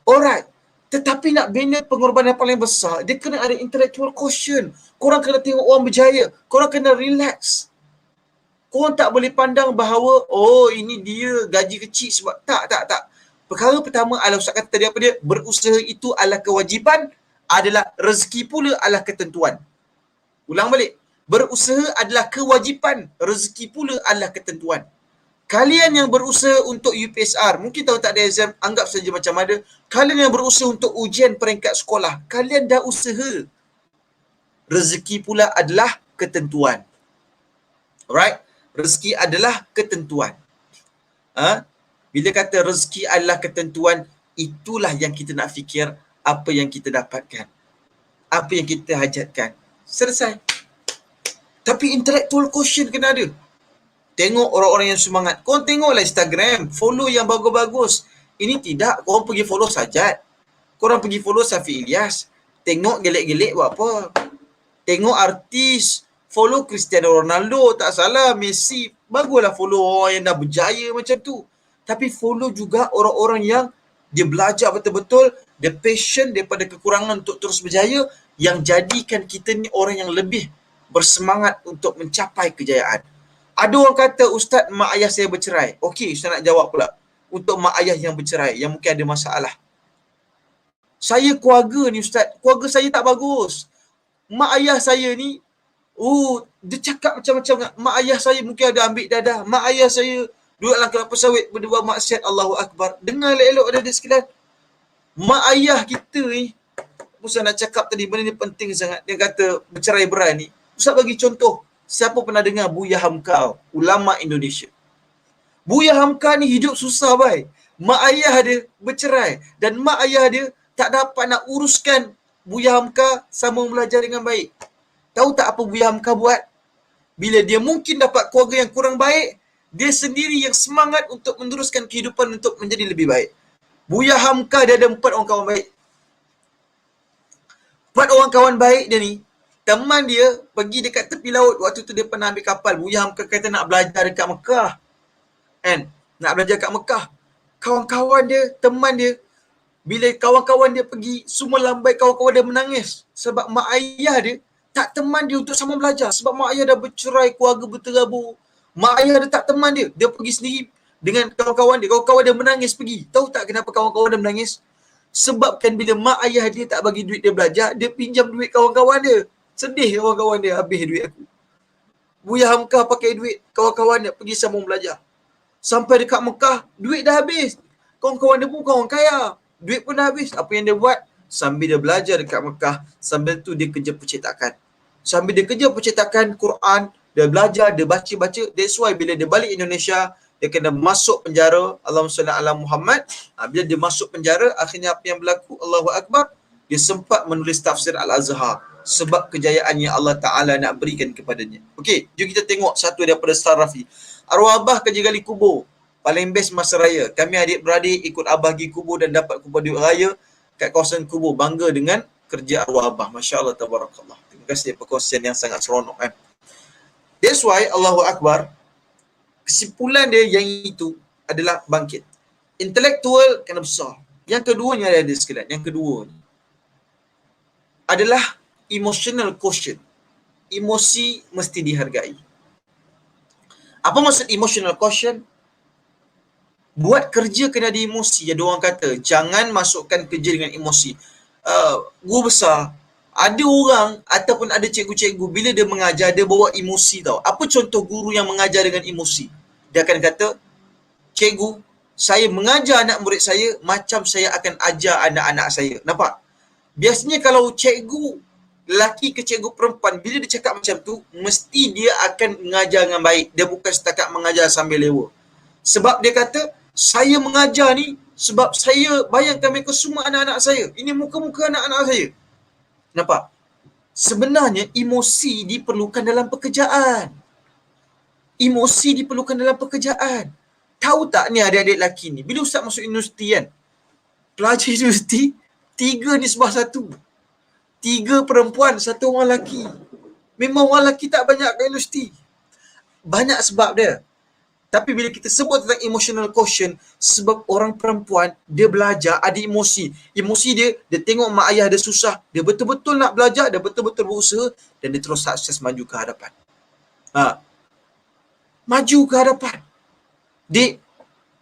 Alright. Tetapi nak bina pengorbanan yang paling besar, dia kena ada intellectual quotient. Korang kena tengok orang berjaya. Korang kena relax. Korang tak boleh pandang bahawa, oh ini dia gaji kecil sebab tak. Perkara pertama adalah Ustaz kata tadi apa dia? Berusaha itu adalah kewajipan, adalah rezeki pula adalah ketentuan. Ulang balik. Berusaha adalah kewajipan, rezeki pula adalah ketentuan. Kalian yang berusaha untuk UPSR, mungkin tahu tak ada exam, anggap saja macam ada. Kalian yang berusaha untuk ujian peringkat sekolah, kalian dah usaha. Rezeki pula adalah ketentuan. Alright? Rezeki adalah ketentuan. Bila kata rezeki adalah ketentuan, itulah yang kita nak fikir apa yang kita dapatkan. Apa yang kita hajatkan. Selesai. Tapi intellectual quotient kena ada. Tengok orang-orang yang semangat. Korang tengoklah Instagram. Follow yang bagus-bagus. Ini tidak. Korang pergi follow Sajat. Korang pergi follow Safi Ilyas. Tengok gelik-gelik buat apa. Tengok artis. Follow Cristiano Ronaldo. Tak salah. Messi. Baguslah follow orang yang dah berjaya macam tu. Tapi follow juga orang-orang yang dia belajar betul-betul. Dia passion daripada kekurangan untuk terus berjaya. Yang jadikan kita ni orang yang lebih bersemangat untuk mencapai kejayaan. Ada orang kata, Ustaz, mak ayah saya bercerai. Okey, Ustaz nak jawab pula. Untuk mak ayah yang bercerai, yang mungkin ada masalah. Saya keluarga ni Ustaz, keluarga saya tak bagus. Mak ayah saya ni, dia cakap macam-macam. Mak ayah saya mungkin ada ambil dadah. Mak ayah saya duduk dalam kelapa sawit berbuat maksiat. Allahu Akbar. Dengar elok-elok ada sekalian. Mak ayah kita ni, Ustaz nak cakap tadi, benda ni penting sangat. Dia kata bercerai berai ni. Ustaz bagi contoh. Siapa pernah dengar Buya Hamka, ulama Indonesia? Buya Hamka ni hidup susah baik. Mak ayah dia bercerai dan mak ayah dia tak dapat nak uruskan Buya Hamka sama belajar dengan baik. Tahu tak apa Buya Hamka buat? Bila dia mungkin dapat keluarga yang kurang baik, dia sendiri yang semangat untuk meneruskan kehidupan untuk menjadi lebih baik. Buya Hamka dia ada 4 orang kawan baik. 4 orang kawan baik dia ni, teman dia pergi dekat tepi laut. Waktu tu dia pernah ambil kapal. Buya Hamka kata nak belajar dekat Mekah. Kan? Nak belajar kat Mekah. Kawan-kawan dia, teman dia, bila kawan-kawan dia pergi, semua lambai kawan-kawan dia menangis. Sebab mak ayah dia tak teman dia untuk sama belajar. Sebab mak ayah dah bercerai, keluarga berterabur. Mak ayah dia tak teman dia. Dia pergi sendiri dengan kawan-kawan dia. Kawan-kawan dia menangis pergi. Tahu tak kenapa kawan-kawan dia menangis? Sebabkan bila mak ayah dia tak bagi duit dia belajar, dia pinjam duit kawan-kawan dia. Sedih kawan-kawan dia, habis duit aku. Buya Hamka pakai duit kawan-kawan dia pergi sambung belajar. Sampai dekat Mekah, duit dah habis. Kawan-kawan dia pun kawan kaya. Duit pun dah habis. Apa yang dia buat? Sambil dia belajar dekat Mekah, sambil tu dia kerja percetakan. Sambil dia kerja percetakan Quran, dia belajar, dia baca-baca. That's why bila dia balik Indonesia, dia kena masuk penjara. Allahumma salli ala Muhammad. Bila dia masuk penjara, akhirnya apa yang berlaku? Allahu Akbar. Dia sempat menulis tafsir Al-Azhar sebab kejayaan yang Allah Ta'ala nak berikan kepadanya. Okey, jom kita tengok satu daripada Sarafi. Arwah abah kerja gali kubur. Paling best masa raya. Kami adik-beradik ikut abah pergi kubur dan dapat kubur duit raya kat kawasan kubur. Bangga dengan kerja arwah abah. Masya Allah, tabarakallah. Terima kasih perkongsian yang sangat seronok kan. That's why Allahu Akbar, kesimpulan dia yang itu adalah bangkit. Intelektual kena besar. Yang keduanya ada sekalian. Yang kedua adalah emotional quotient. Emosi mesti dihargai. Apa maksud emotional quotient? Buat kerja kena ada emosi. Ada orang kata, jangan masukkan kerja dengan emosi. Guru besar, ada orang ataupun ada cikgu-cikgu, bila dia mengajar, dia bawa emosi tau. Apa contoh guru yang mengajar dengan emosi? Dia akan kata, cikgu, saya mengajar anak murid saya macam saya akan ajar anak-anak saya. Nampak? Biasanya kalau cikgu lelaki ke cikgu perempuan, bila dia cakap macam tu, mesti dia akan mengajar dengan baik. Dia bukan setakat mengajar sambil lewa. Sebab dia kata, saya mengajar ni sebab saya bayangkan mereka semua anak-anak saya. Ini muka-muka anak-anak saya. Nampak? Sebenarnya emosi diperlukan dalam pekerjaan. Emosi diperlukan dalam pekerjaan. Tahu tak ni adik-adik lelaki ni, bila ustaz masuk universiti kan, pelajar universiti, 3 nisbah 1. 3 perempuan, 1 orang lelaki. Memang orang lelaki tak banyak kat universiti. Banyak sebab dia. Tapi bila kita sebut tentang emotional quotient, sebab orang perempuan, dia belajar ada emosi. Emosi dia tengok mak ayah dia susah, dia betul-betul nak belajar, dia betul-betul berusaha dan dia terus sukses maju ke hadapan. Maju ke hadapan. Dik,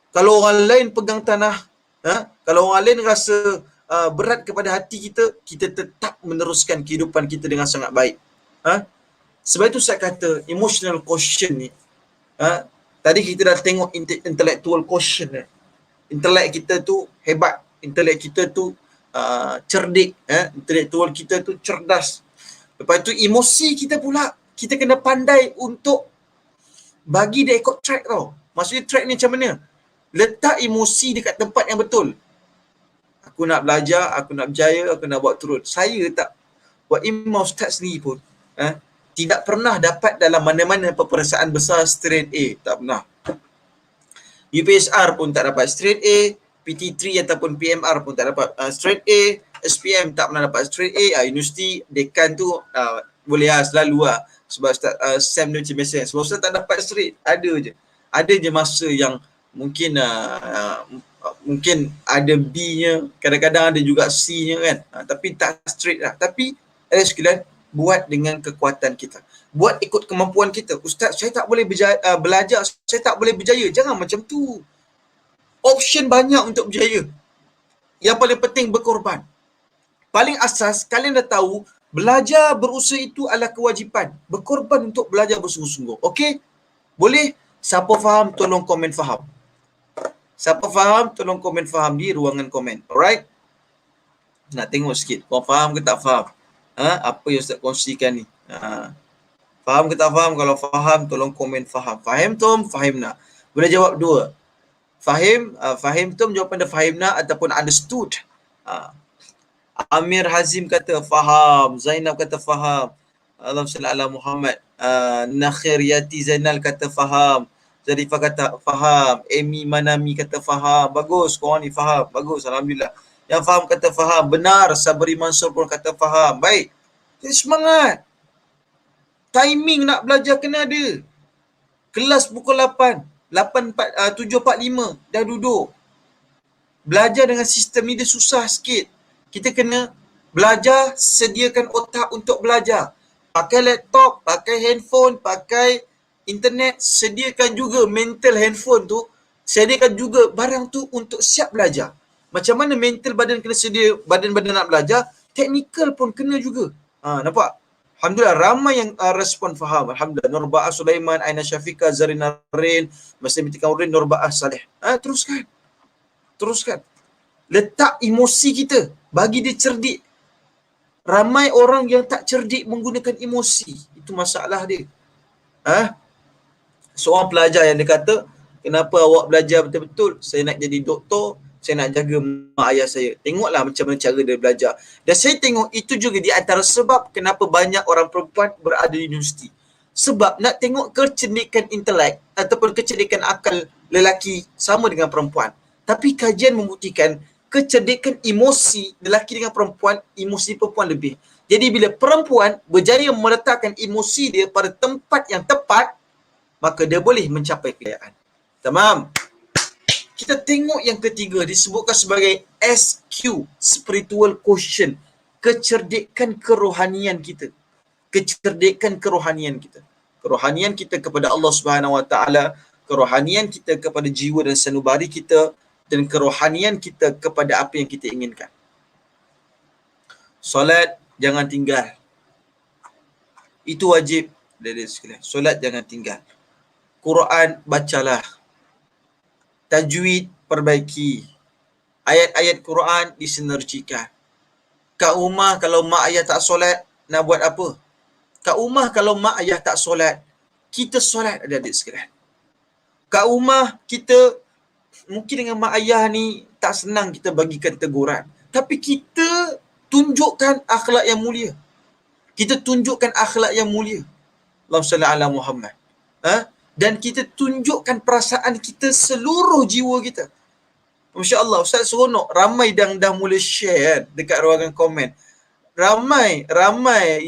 kalau orang lain pegang tanah, kalau orang lain rasa berat kepada hati kita, kita tetap meneruskan kehidupan kita dengan sangat baik. Sebab itu saya kata emotional quotient ni, tadi kita dah tengok intellectual quotient ni. Intelek kita tu hebat, intelek kita tu cerdik, intelektual kita tu cerdas. Lepas tu emosi kita pula, kita kena pandai untuk bagi dia ikut track tau. Maksudnya track ni macam mana? Letak emosi dekat tempat yang betul. Aku nak belajar, aku nak berjaya, aku nak buat turut. Saya tak buat Imam Ustaz sendiri pun tidak pernah dapat dalam mana-mana peperiksaan besar straight A. Tak pernah. UPSR pun tak dapat straight A, PT3 ataupun PMR pun tak dapat straight A, SPM tak pernah dapat straight A. Universiti, dekan tu boleh selalu sebab SEM dia macam biasa. Sebab Ustaz tak dapat straight, ada je masa yang mungkin mungkin ada B-nya, kadang-kadang ada juga C-nya kan. Tapi tak straight lah. Tapi ada sekalian, buat dengan kekuatan kita. Buat ikut kemampuan kita. Ustaz, saya tak boleh belajar, saya tak boleh berjaya. Jangan macam tu. Option banyak untuk berjaya. Yang paling penting berkorban. Paling asas, kalian dah tahu, belajar berusaha itu adalah kewajipan. Berkorban untuk belajar bersungguh-sungguh. Okey? Boleh? Siapa faham, tolong komen faham. Siapa faham, tolong komen faham di ruangan komen. Alright? Nak tengok sikit. Kau faham ke tak faham? Apa yang Ustaz kongsikan ni? Faham ke tak faham? Kalau faham, tolong komen faham. Fahim Tom, fahim nak. Boleh jawab 2. Fahim Tom, jawapan dia fahim nak ataupun understood. Amir Hazim kata faham. Zainab kata faham. Allahumma salli ala Muhammad. Nakhir Yati Zainal kata faham. Zarifah kata faham. Amy Manami kata faham. Bagus, korang ni faham. Bagus, alhamdulillah. Yang faham kata faham. Benar, Sabri Mansur pun kata faham. Baik. Jadi semangat. Timing nak belajar kena ada. Kelas pukul 8. 7.45 dah duduk. Belajar dengan sistem ni dia susah sikit. Kita kena belajar, sediakan otak untuk belajar. Pakai laptop, pakai handphone, pakai internet. Sediakan juga mental handphone tu. Sediakan juga barang tu untuk siap belajar. Macam mana mental badan kena sedia, badan-badan nak belajar, teknikal pun kena juga. Nampak? Alhamdulillah, ramai yang respon faham. Alhamdulillah. Nurba'ah Sulaiman, Aina Syafiqah, Zarina Rin, Masih Binti Kaurin, Nurba'ah Saleh. Teruskan. Letak emosi kita. Bagi dia cerdik. Ramai orang yang tak cerdik menggunakan emosi. Itu masalah dia. Seorang pelajar yang dia kata, Kenapa awak belajar betul-betul? Saya nak jadi doktor, saya nak jaga mak ayah saya. Tengoklah macam mana cara dia belajar. Dan saya tengok itu juga di antara sebab kenapa banyak orang perempuan berada di universiti. Sebab nak tengok kecerdikan intelek ataupun kecerdikan akal lelaki sama dengan perempuan. Tapi kajian membuktikan kecerdikan emosi lelaki dengan perempuan, emosi perempuan lebih. Jadi bila perempuan berjaya meletakkan emosi dia pada tempat yang tepat, maka dia boleh mencapai kejayaan. Tamam. Kita tengok yang ketiga disebutkan sebagai SQ, spiritual quotient, kecerdikan kerohanian kita. Kecerdikan kerohanian kita. Kerohanian kita kepada Allah Subhanahu Wa Taala, kerohanian kita kepada jiwa dan sanubari kita, dan kerohanian kita kepada apa yang kita inginkan. Solat jangan tinggal. Itu wajib dari sekalian. Solat jangan tinggal. Quran bacalah. Tajwid perbaiki. Ayat-ayat Quran disinergikan. Kat rumah kalau mak ayah tak solat, nak buat apa? Kat rumah kalau mak ayah tak solat, kita solat adik-adik sekalian. Kat rumah kita mungkin dengan mak ayah ni tak senang kita bagikan teguran. Tapi kita tunjukkan akhlak yang mulia. Kita tunjukkan akhlak yang mulia. Allahumma salli ala Muhammad. Dan kita tunjukkan perasaan kita seluruh jiwa kita. Masya Allah, Ustaz seronok. Ramai dah mula share kan, dekat ruangan komen. Ramai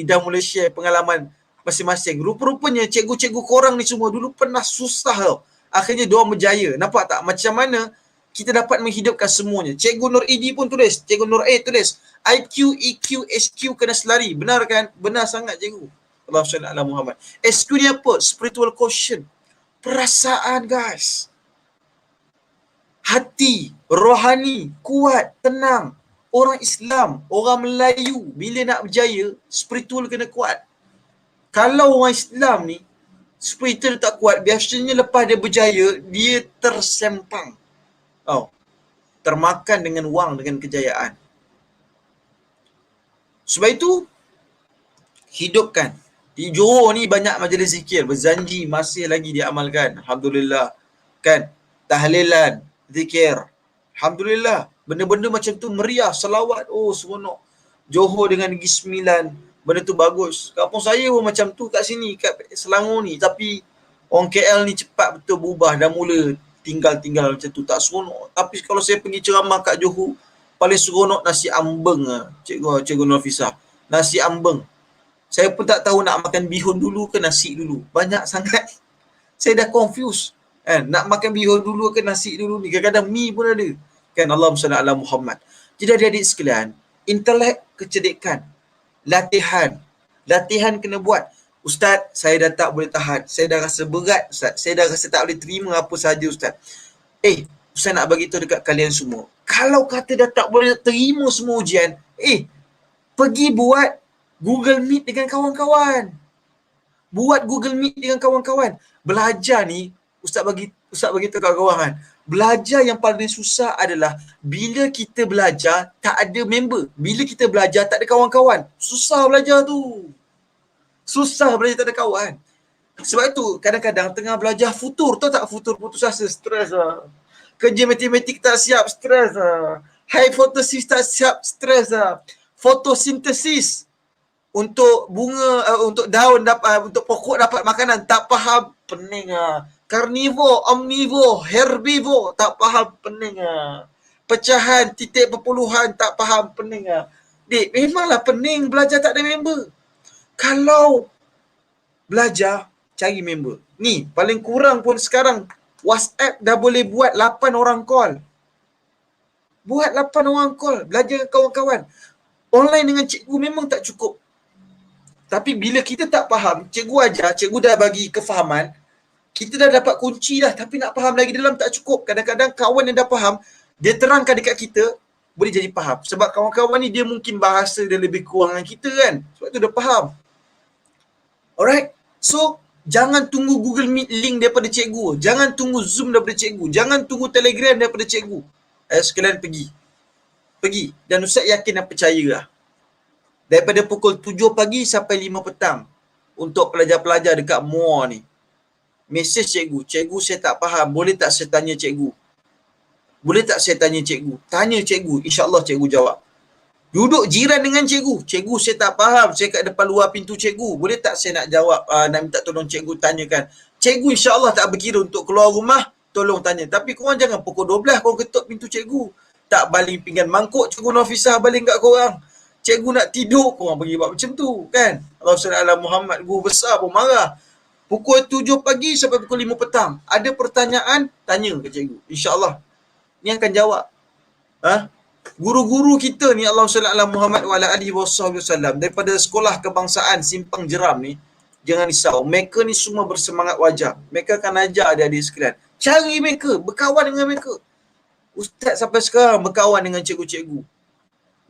dah mula share pengalaman masing-masing. Rupa-rupanya cikgu-cikgu korang ni semua dulu pernah susah tau. Akhirnya diorang berjaya. Nampak tak macam mana kita dapat menghidupkan semuanya. Cikgu Nur Idi pun tulis. Cikgu Nur A tulis. IQ, EQ, SQ kena selari. Benar kan? Benar sangat cikgu. Allahumma salli Muhammad. SQ ni apa? Spiritual quotient. Perasaan guys. Hati, rohani, kuat, tenang. Orang Islam, orang Melayu bila nak berjaya, spiritual kena kuat. Kalau orang Islam ni spiritual tak kuat, biasanya lepas dia berjaya, dia tersempang. Termakan dengan wang, dengan kejayaan. Sebab itu, hidupkan. Di Johor ni banyak majlis zikir, berzanji masih lagi diamalkan. Alhamdulillah. Kan? Tahlilan, zikir. Alhamdulillah. Benda-benda macam tu meriah, selawat. Oh, seronok. Johor dengan Negeri Sembilan, benda tu bagus. Kampung saya pun macam tu kat sini, kat Selangor ni. Tapi orang KL ni cepat betul berubah, dah mula tinggal-tinggal macam tu, tak seronok. Tapi kalau saya pergi ceramah kat Johor, paling seronok nasi ambeng lah, Cikgu Nafisah. Nasi ambeng. Saya pun tak tahu nak makan bihun dulu ke nasi dulu. Banyak sangat. Saya dah confused. Kan? Nak makan bihun dulu ke nasi dulu ni. Kadang-kadang mi pun ada. Kan? Allahumma salli ala Muhammad. Jadi adik-adik sekalian, intelek, kecerdikan, latihan. Latihan kena buat. Ustaz, saya dah tak boleh tahan. Saya dah rasa berat, Ustaz. Saya dah rasa tak boleh terima apa sahaja, Ustaz. Ustaz nak bagi tahu dekat kalian semua. Kalau kata dah tak boleh terima semua ujian, pergi buat Google Meet dengan kawan-kawan. Buat Google Meet dengan kawan-kawan. Belajar ni, Ustaz bagi tahu kat kawan. Belajar yang paling susah adalah bila kita belajar tak ada member. Bila kita belajar tak ada kawan-kawan. Susah belajar tu. Susah belajar tak ada kawan. Sebab itu kadang-kadang tengah belajar futur, tahu tak futur putus asa, stres lah. Kerja matematik tak siap, stres lah. Hypothesis tak siap, stres lah. Fotosintesis untuk bunga, untuk daun dapat, untuk pokok dapat makanan, tak faham, pening lah. Carnivore, omnivore, herbivore, tak faham, pening lah. Pecahan, titik perpuluhan, tak faham, pening lah. Dik, memanglah pening belajar tak ada member. Kalau belajar, cari member. Ni, paling kurang pun sekarang, WhatsApp dah boleh buat 8 orang call. Buat 8 orang call, belajar dengan kawan-kawan. Online dengan cikgu memang tak cukup. Tapi bila kita tak faham, cikgu ajar, cikgu dah bagi kefahaman, kita dah dapat kunci dah, tapi nak faham lagi dalam tak cukup. Kadang-kadang kawan yang dah faham, dia terangkan dekat kita, boleh jadi faham. Sebab kawan-kawan ni dia mungkin bahasa dia lebih kurang dengan kita kan. Sebab tu dia faham. Alright? So, jangan tunggu Google Meet link daripada cikgu. Jangan tunggu Zoom daripada cikgu. Jangan tunggu Telegram daripada cikgu. Sekalian pergi. Pergi. Dan Ustaz yakin dan percaya lah. Daripada pukul 7 pagi sampai 5 petang. Untuk pelajar-pelajar dekat MOA ni. mesej cikgu, cikgu saya tak faham, boleh tak saya tanya cikgu? Boleh tak saya tanya cikgu? Tanya cikgu, insya-Allah cikgu jawab. Duduk jiran dengan cikgu, cikgu saya tak faham, saya kat depan luar pintu cikgu, boleh tak saya nak jawab, nak minta tolong cikgu tanyakan. Cikgu insya-Allah tak berkira untuk keluar rumah, tolong tanya. Tapi korang jangan pukul 12 korang ketuk pintu cikgu. Tak baling pinggan mangkuk cikgu Nafisah baling kat korang. Cikgu nak tidur, korang pergi buat macam tu kan. Allah SWT Muhammad, guru besar pun marah. Pukul 7 pagi sampai pukul 5 petang. Ada pertanyaan, tanya ke cikgu. InsyaAllah. Ni akan jawab. Guru-guru kita ni Allah SWT Muhammad wa ala alihi wasallam daripada sekolah kebangsaan Simpang Jeram ni, jangan risau. Mereka ni semua bersemangat wajar. Mereka akan ajar adik-adik sekalian. Cari mereka, berkawan dengan mereka. Ustaz sampai sekarang berkawan dengan cikgu-cikgu.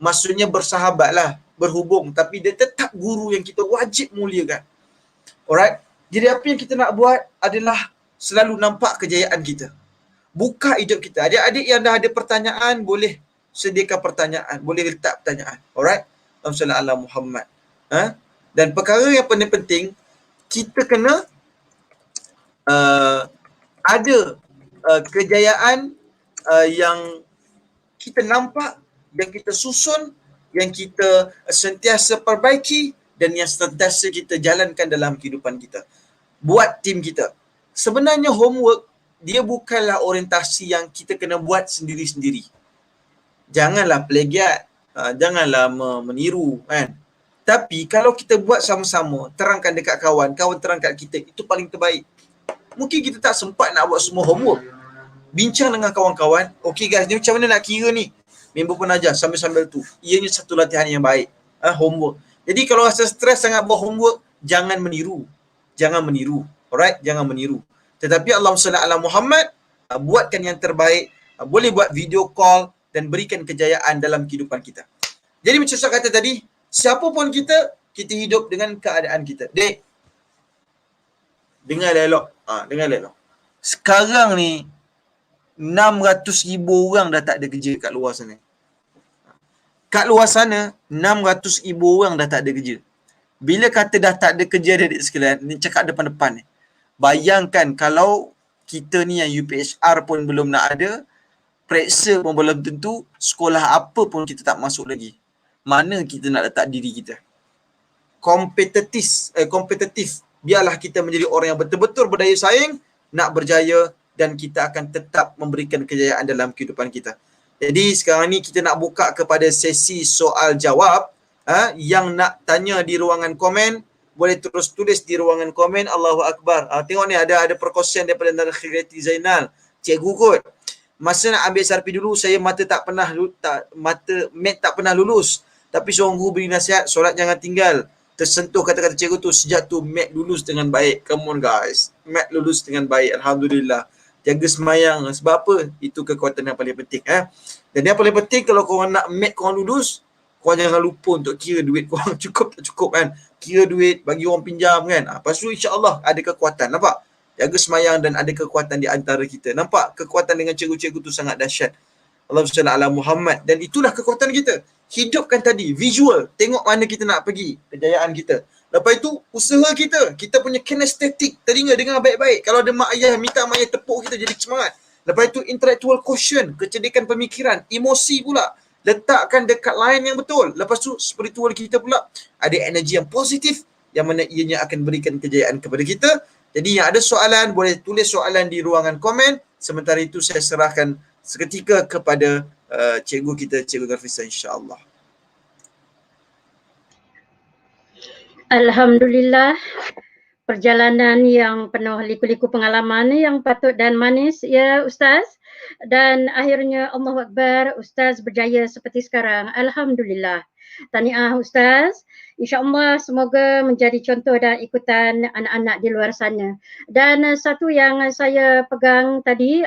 Maksudnya bersahabat lah, berhubung. Tapi dia tetap guru yang kita wajib muliakan. Alright? Jadi apa yang kita nak buat adalah selalu nampak kejayaan kita. Buka hidup kita. Adik-adik yang dah ada pertanyaan, boleh sediakan pertanyaan. Boleh letak pertanyaan. Alright? Allahumma Muhammad. Dan perkara yang paling penting, kita kena ada kejayaan yang kita nampak, yang kita susun, yang kita sentiasa perbaiki dan yang sentiasa kita jalankan dalam kehidupan kita. Buat tim kita. Sebenarnya homework dia bukanlah orientasi yang kita kena buat sendiri-sendiri. Janganlah plagiat, janganlah meniru kan. Tapi kalau kita buat sama-sama, terangkan dekat kawan, kawan terangkan kita, itu paling terbaik. Mungkin kita tak sempat nak buat semua homework. Bincang dengan kawan-kawan, okey guys, ni macam mana nak kira ni? Member pun ajar sambil-sambil tu. Ianya satu latihan yang baik. Homework. Jadi kalau rasa stres sangat buat homework, jangan meniru. Jangan meniru. Alright? Jangan meniru. Tetapi Allah SWT Muhammad, buatkan yang terbaik. Boleh buat video call dan berikan kejayaan dalam kehidupan kita. Jadi macam saya kata tadi, siapa pun kita hidup dengan keadaan kita. Dek, dengar elok. Dengar elok. Sekarang ni 600,000 orang dah tak ada kerja kat luar sana. Kat luar sana 600,000 orang dah tak ada kerja. Bila kata dah tak ada kerja adik sekalian, ni cakap depan-depan ni. Bayangkan kalau kita ni yang UPHR pun belum nak ada, periksa pun belum tentu, sekolah apa pun kita tak masuk lagi. Mana kita nak letak diri kita? Kompetitif. Biarlah kita menjadi orang yang betul-betul berdaya saing, nak berjaya, dan kita akan tetap memberikan kejayaan dalam kehidupan kita. Jadi sekarang ni kita nak buka kepada sesi soal jawab. Yang nak tanya di ruangan komen, boleh terus tulis di ruangan komen. Allahu Akbar. Tengok ni ada perkongsian daripada Nara Khirati Zainal. Cikgu kot, masa nak ambil SRP dulu, saya mat tak pernah lulus. Tapi seorang guru beri nasihat, solat jangan tinggal. Tersentuh kata-kata cikgu tu, sejak tu mat lulus dengan baik. Come on guys. Mat lulus dengan baik. Alhamdulillah. Jaga semayang. Sebab apa? Itu kekuatan yang paling penting. Dan yang paling penting, kalau korang nak mat korang lulus, korang jangan lupa untuk kira duit korang cukup tak cukup kan. Kira duit, bagi orang pinjam kan. Lepas tu insyaAllah ada kekuatan. Nampak? Jaga semayang dan ada kekuatan di antara kita. Nampak? Kekuatan dengan cikgu-cikgu tu sangat dahsyat. Allah SWT Muhammad. Dan itulah kekuatan kita. Hidupkan tadi, visual. Tengok mana kita nak pergi. Kejayaan kita. Lepas itu, usaha kita. Kita punya kinestetik. Telinga dengar baik-baik. Kalau ada mak ayah, minta mak ayah tepuk kita jadi semangat. Lepas itu, intellectual quotient. Kecerdikan pemikiran. Emosi pula. Letakkan dekat line yang betul. Lepas tu, spiritual kita pula. Ada energi yang positif. Yang mana ianya akan berikan kejayaan kepada kita. Jadi yang ada soalan, boleh tulis soalan di ruangan komen. Sementara itu, saya serahkan seketika kepada cikgu kita, Cikgu Nafisah, insyaAllah. Alhamdulillah, perjalanan yang penuh liku-liku pengalaman yang patut dan manis ya Ustaz. Dan akhirnya Allahu Akbar, Ustaz berjaya seperti sekarang. Alhamdulillah. Tahniah Ustaz. InsyaAllah semoga menjadi contoh dan ikutan anak-anak di luar sana. Dan satu yang saya pegang tadi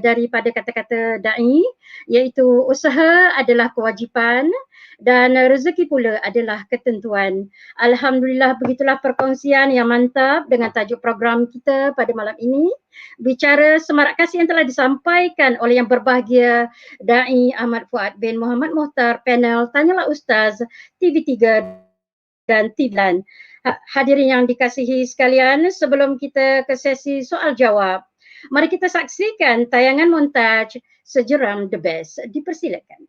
daripada kata-kata da'i, iaitu usaha adalah kewajipan dan rezeki pula adalah ketentuan. Alhamdulillah, begitulah perkongsian yang mantap dengan tajuk program kita pada malam ini. Bicara semarak kasih yang telah disampaikan oleh yang berbahagia Da'i Ahmad Fuad bin Muhammad Muhtar, panel Tanyalah Ustaz TV3 dan Tidlan. Hadirin yang dikasihi sekalian, sebelum kita ke sesi soal jawab, mari kita saksikan tayangan montaj Sejeram The Best. Dipersilakan.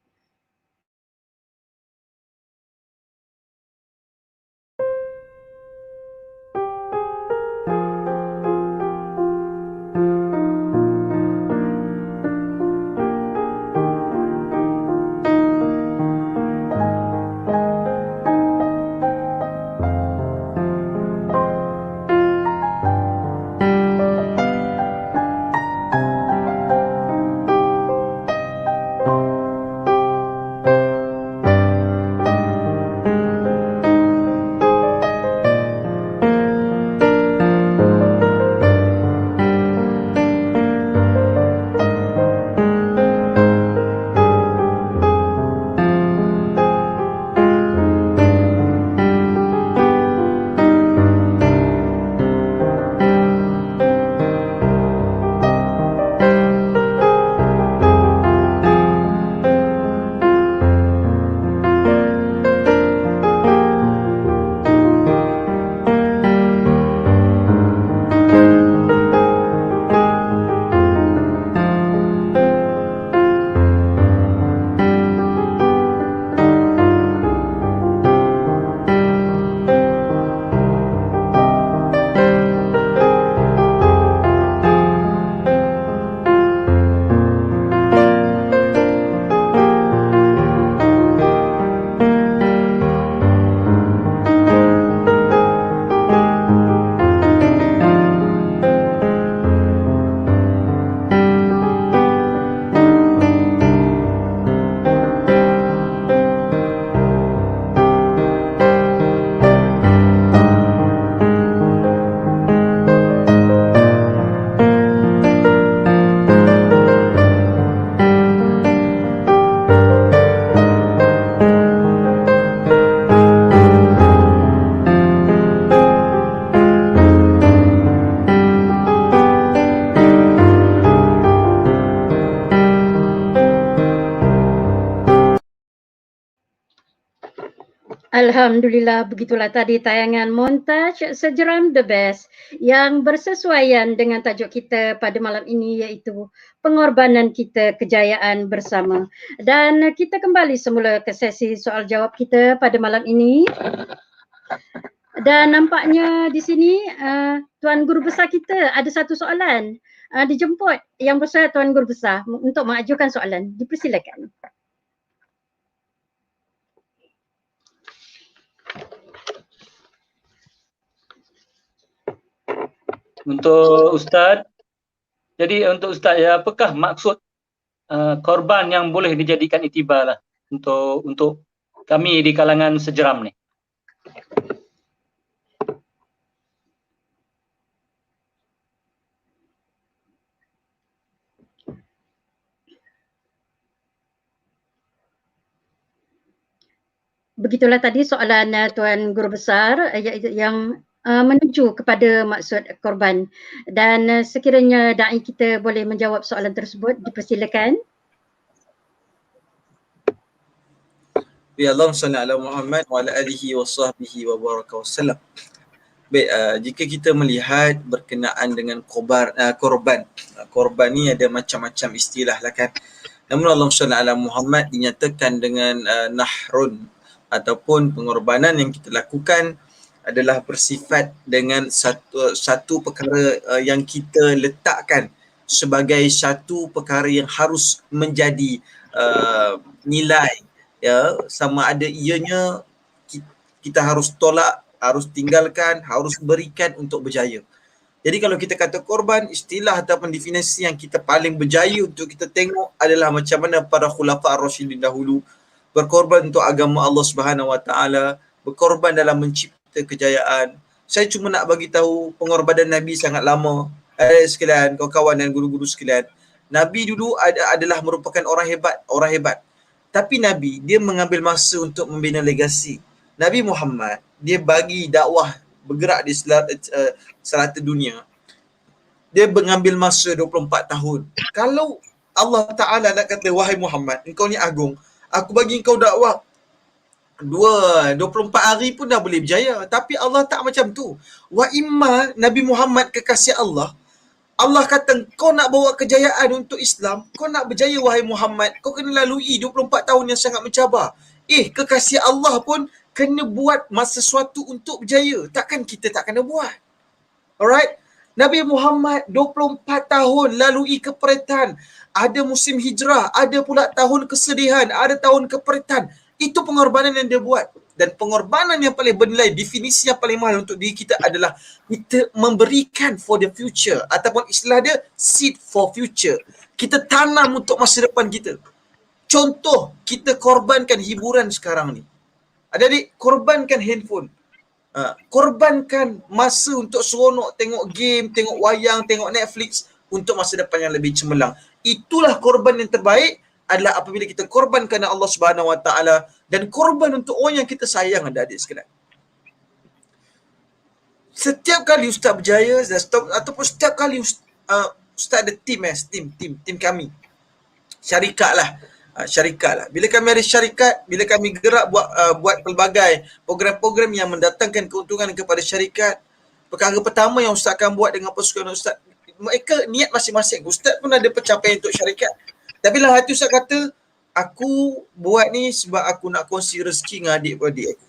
Alhamdulillah, begitulah tadi tayangan montaj Sejeram The Best yang bersesuaian dengan tajuk kita pada malam ini, iaitu pengorbanan kita, kejayaan bersama. Dan kita kembali semula ke sesi soal jawab kita pada malam ini. Dan nampaknya di sini Tuan Guru Besar kita ada satu soalan. Dijemput Yang Besar Tuan Guru Besar untuk mengajukan soalan. Dipersilakan. Untuk Ustaz, jadi untuk Ustaz ya, apakah maksud korban yang boleh dijadikan iktibar lah untuk kami di kalangan sejeram ni? Begitulah tadi soalan Tuan Guru Besar yang menuju kepada maksud korban, dan sekiranya da'i kita boleh menjawab soalan tersebut, dipersilakan. Ya, Allahumma salli ala Muhammad wa ala alihi wa sahbihi wa baraka wasallam. Baik, jika kita melihat berkenaan dengan korban ni ada macam-macam istilah lah kan. Namun Allahumma salli ala Muhammad dinyatakan dengan nahrun ataupun pengorbanan yang kita lakukan adalah bersifat dengan satu perkara yang kita letakkan sebagai satu perkara yang harus menjadi nilai, ya, sama ada ianya kita harus tolak, harus tinggalkan, harus berikan untuk berjaya. Jadi kalau kita kata korban, istilah ataupun definisi yang kita paling berjaya untuk kita tengok adalah macam mana para khulafa ar-rasyidin dahulu berkorban untuk agama Allah Subhanahu Wa Taala, berkorban dalam mencipta kejayaan. Saya cuma nak bagi tahu pengorbanan Nabi sangat lama. Sekalian, kawan-kawan dan guru-guru sekalian, Nabi dulu adalah merupakan orang hebat. Tapi Nabi dia mengambil masa untuk membina legasi. Nabi Muhammad dia bagi dakwah bergerak di selata dunia. Dia mengambil masa 24 tahun. Kalau Allah Ta'ala nak kata, wahai Muhammad, engkau ni agung, aku bagi engkau dakwah 24 hari pun dah boleh berjaya. Tapi Allah tak macam tu. Wa imma Nabi Muhammad kekasih Allah. Allah kata kau nak bawa kejayaan untuk Islam, kau nak berjaya wahai Muhammad, kau kena lalui 24 tahun yang sangat mencabar. Kekasih Allah pun kena buat sesuatu untuk berjaya. Takkan kita tak kena buat. Alright? Nabi Muhammad 24 tahun lalui keperitan. Ada musim hijrah, ada pula tahun kesedihan, ada tahun keperitan. Itu pengorbanan yang dia buat. Dan pengorbanan yang paling bernilai, definisi yang paling mahal untuk diri kita adalah kita memberikan for the future. Ataupun istilah dia, seed for future. Kita tanam untuk masa depan kita. Contoh, kita korbankan hiburan sekarang ni. Adik-adik, korbankan handphone. Korbankan masa untuk seronok tengok game, tengok wayang, tengok Netflix untuk masa depan yang lebih cemerlang. Itulah korban yang terbaik adalah apabila kita korban kerana Allah Subhanahu Wa Taala dan korban untuk orang yang kita sayang, adik-adik sekalian. Setiap kali Ustaz berjaya ataupun setiap kali Ustaz ada tim kami. Syarikat lah. Bila kami ada syarikat, bila kami gerak buat pelbagai program-program yang mendatangkan keuntungan kepada syarikat, perkara pertama yang Ustaz akan buat dengan pasukan Ustaz, mereka niat masing-masing. Ustaz pun ada pencapaian untuk syarikat. Tapi lah hati Ustaz kata, aku buat ni sebab aku nak kongsi rezeki dengan adik-beradik aku.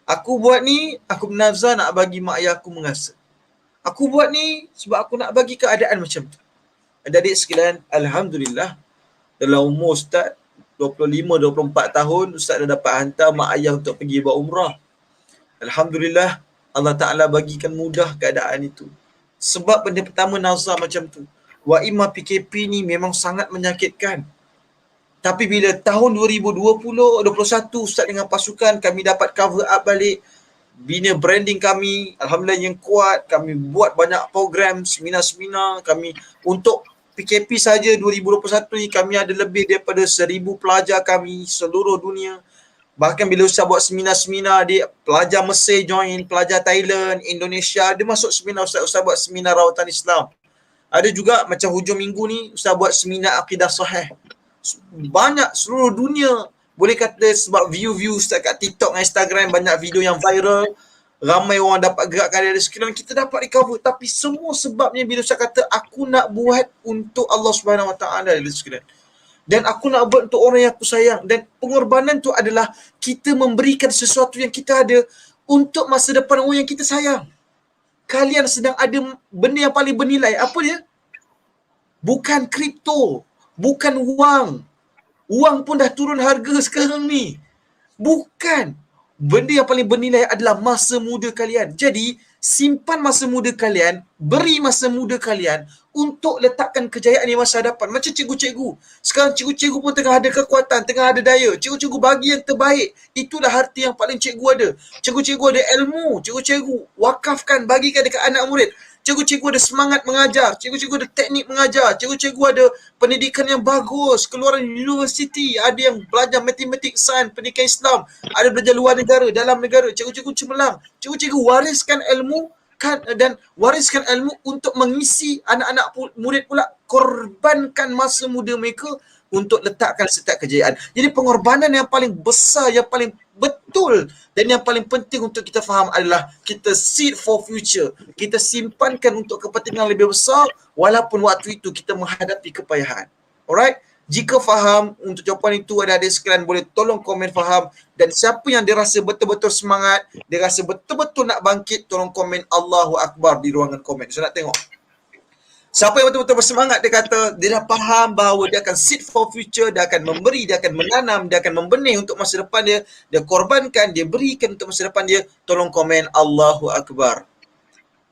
Aku buat ni, aku bernazar nak bagi mak ayah aku mengasa. Aku buat ni sebab aku nak bagi keadaan macam tu. Adik-adik sekalian, Alhamdulillah, dalam umur Ustaz 25-24 tahun, Ustaz dah dapat hantar mak ayah untuk pergi buat umrah. Alhamdulillah, Allah Ta'ala bagikan mudah keadaan itu. Sebab benda pertama nazar macam tu. Wa imma PKP ni memang sangat menyakitkan. Tapi bila tahun 2020-21 Ustaz dengan pasukan kami dapat cover up balik, bina branding kami, Alhamdulillah yang kuat, kami buat banyak program, seminar-seminar, kami untuk PKP saja 2021 ni kami ada lebih daripada 1,000 pelajar kami seluruh dunia. Bahkan bila Ustaz buat seminar-seminar, pelajar Mesir join, pelajar Thailand, Indonesia, dia masuk seminar Ustaz buat seminar rawatan Islam. Ada juga macam hujung minggu ni Ustaz buat seminar akidah sahih. Banyak seluruh dunia, boleh kata sebab view Ustaz kat TikTok dan Instagram banyak video yang viral, ramai orang dapat gerakkan dari sekalian, kita dapat recover. Tapi semua sebabnya bila Ustaz kata aku nak buat untuk Allah Subhanahu Wa Taala dari sekalian. Dan aku nak buat untuk orang yang aku sayang. Dan pengorbanan tu adalah kita memberikan sesuatu yang kita ada untuk masa depan orang yang kita sayang. Kalian sedang ada benda yang paling bernilai. Apa dia? Bukan kripto. Bukan wang. Wang pun dah turun harga sekarang ni. Bukan. Benda yang paling bernilai adalah masa muda kalian. Jadi, simpan masa muda kalian, beri masa muda kalian untuk letakkan kejayaan di masa hadapan. Macam cikgu-cikgu. Sekarang cikgu-cikgu pun tengah ada kekuatan, tengah ada daya. Cikgu-cikgu bagi yang terbaik. Itulah harta yang paling cikgu ada. Cikgu-cikgu ada ilmu. Cikgu-cikgu wakafkan, bagikan dekat anak murid. Cikgu-cikgu ada semangat mengajar. Cikgu-cikgu ada teknik mengajar. Cikgu-cikgu ada pendidikan yang bagus. Keluaran universiti. Ada yang belajar matematik, sains, pendidikan Islam. Ada belajar luar negara, dalam negara. Cikgu-cikgu cemerlang. Cikgu-cikgu wariskan ilmu dan wariskan ilmu untuk mengisi anak-anak murid pula. Korbankan masa muda mereka untuk letakkan setiap kejayaan. Jadi pengorbanan yang paling besar, yang paling betul dan yang paling penting untuk kita faham adalah kita seed for future. Kita simpankan untuk kepentingan lebih besar walaupun waktu itu kita menghadapi kepayahan. Alright? Jika faham untuk jawapan itu, adik-adik sekalian boleh tolong komen faham. Dan siapa yang dia rasa betul-betul semangat, dia rasa betul-betul nak bangkit, tolong komen Allahu Akbar di ruangan komen. Saya nak tengok. Siapa yang betul-betul bersemangat, dia kata dia dah faham bahawa dia akan seed for future, dia akan memberi, dia akan menanam, dia akan membenih untuk masa depan dia, dia korbankan, dia berikan untuk masa depan dia, tolong komen Allahu Akbar.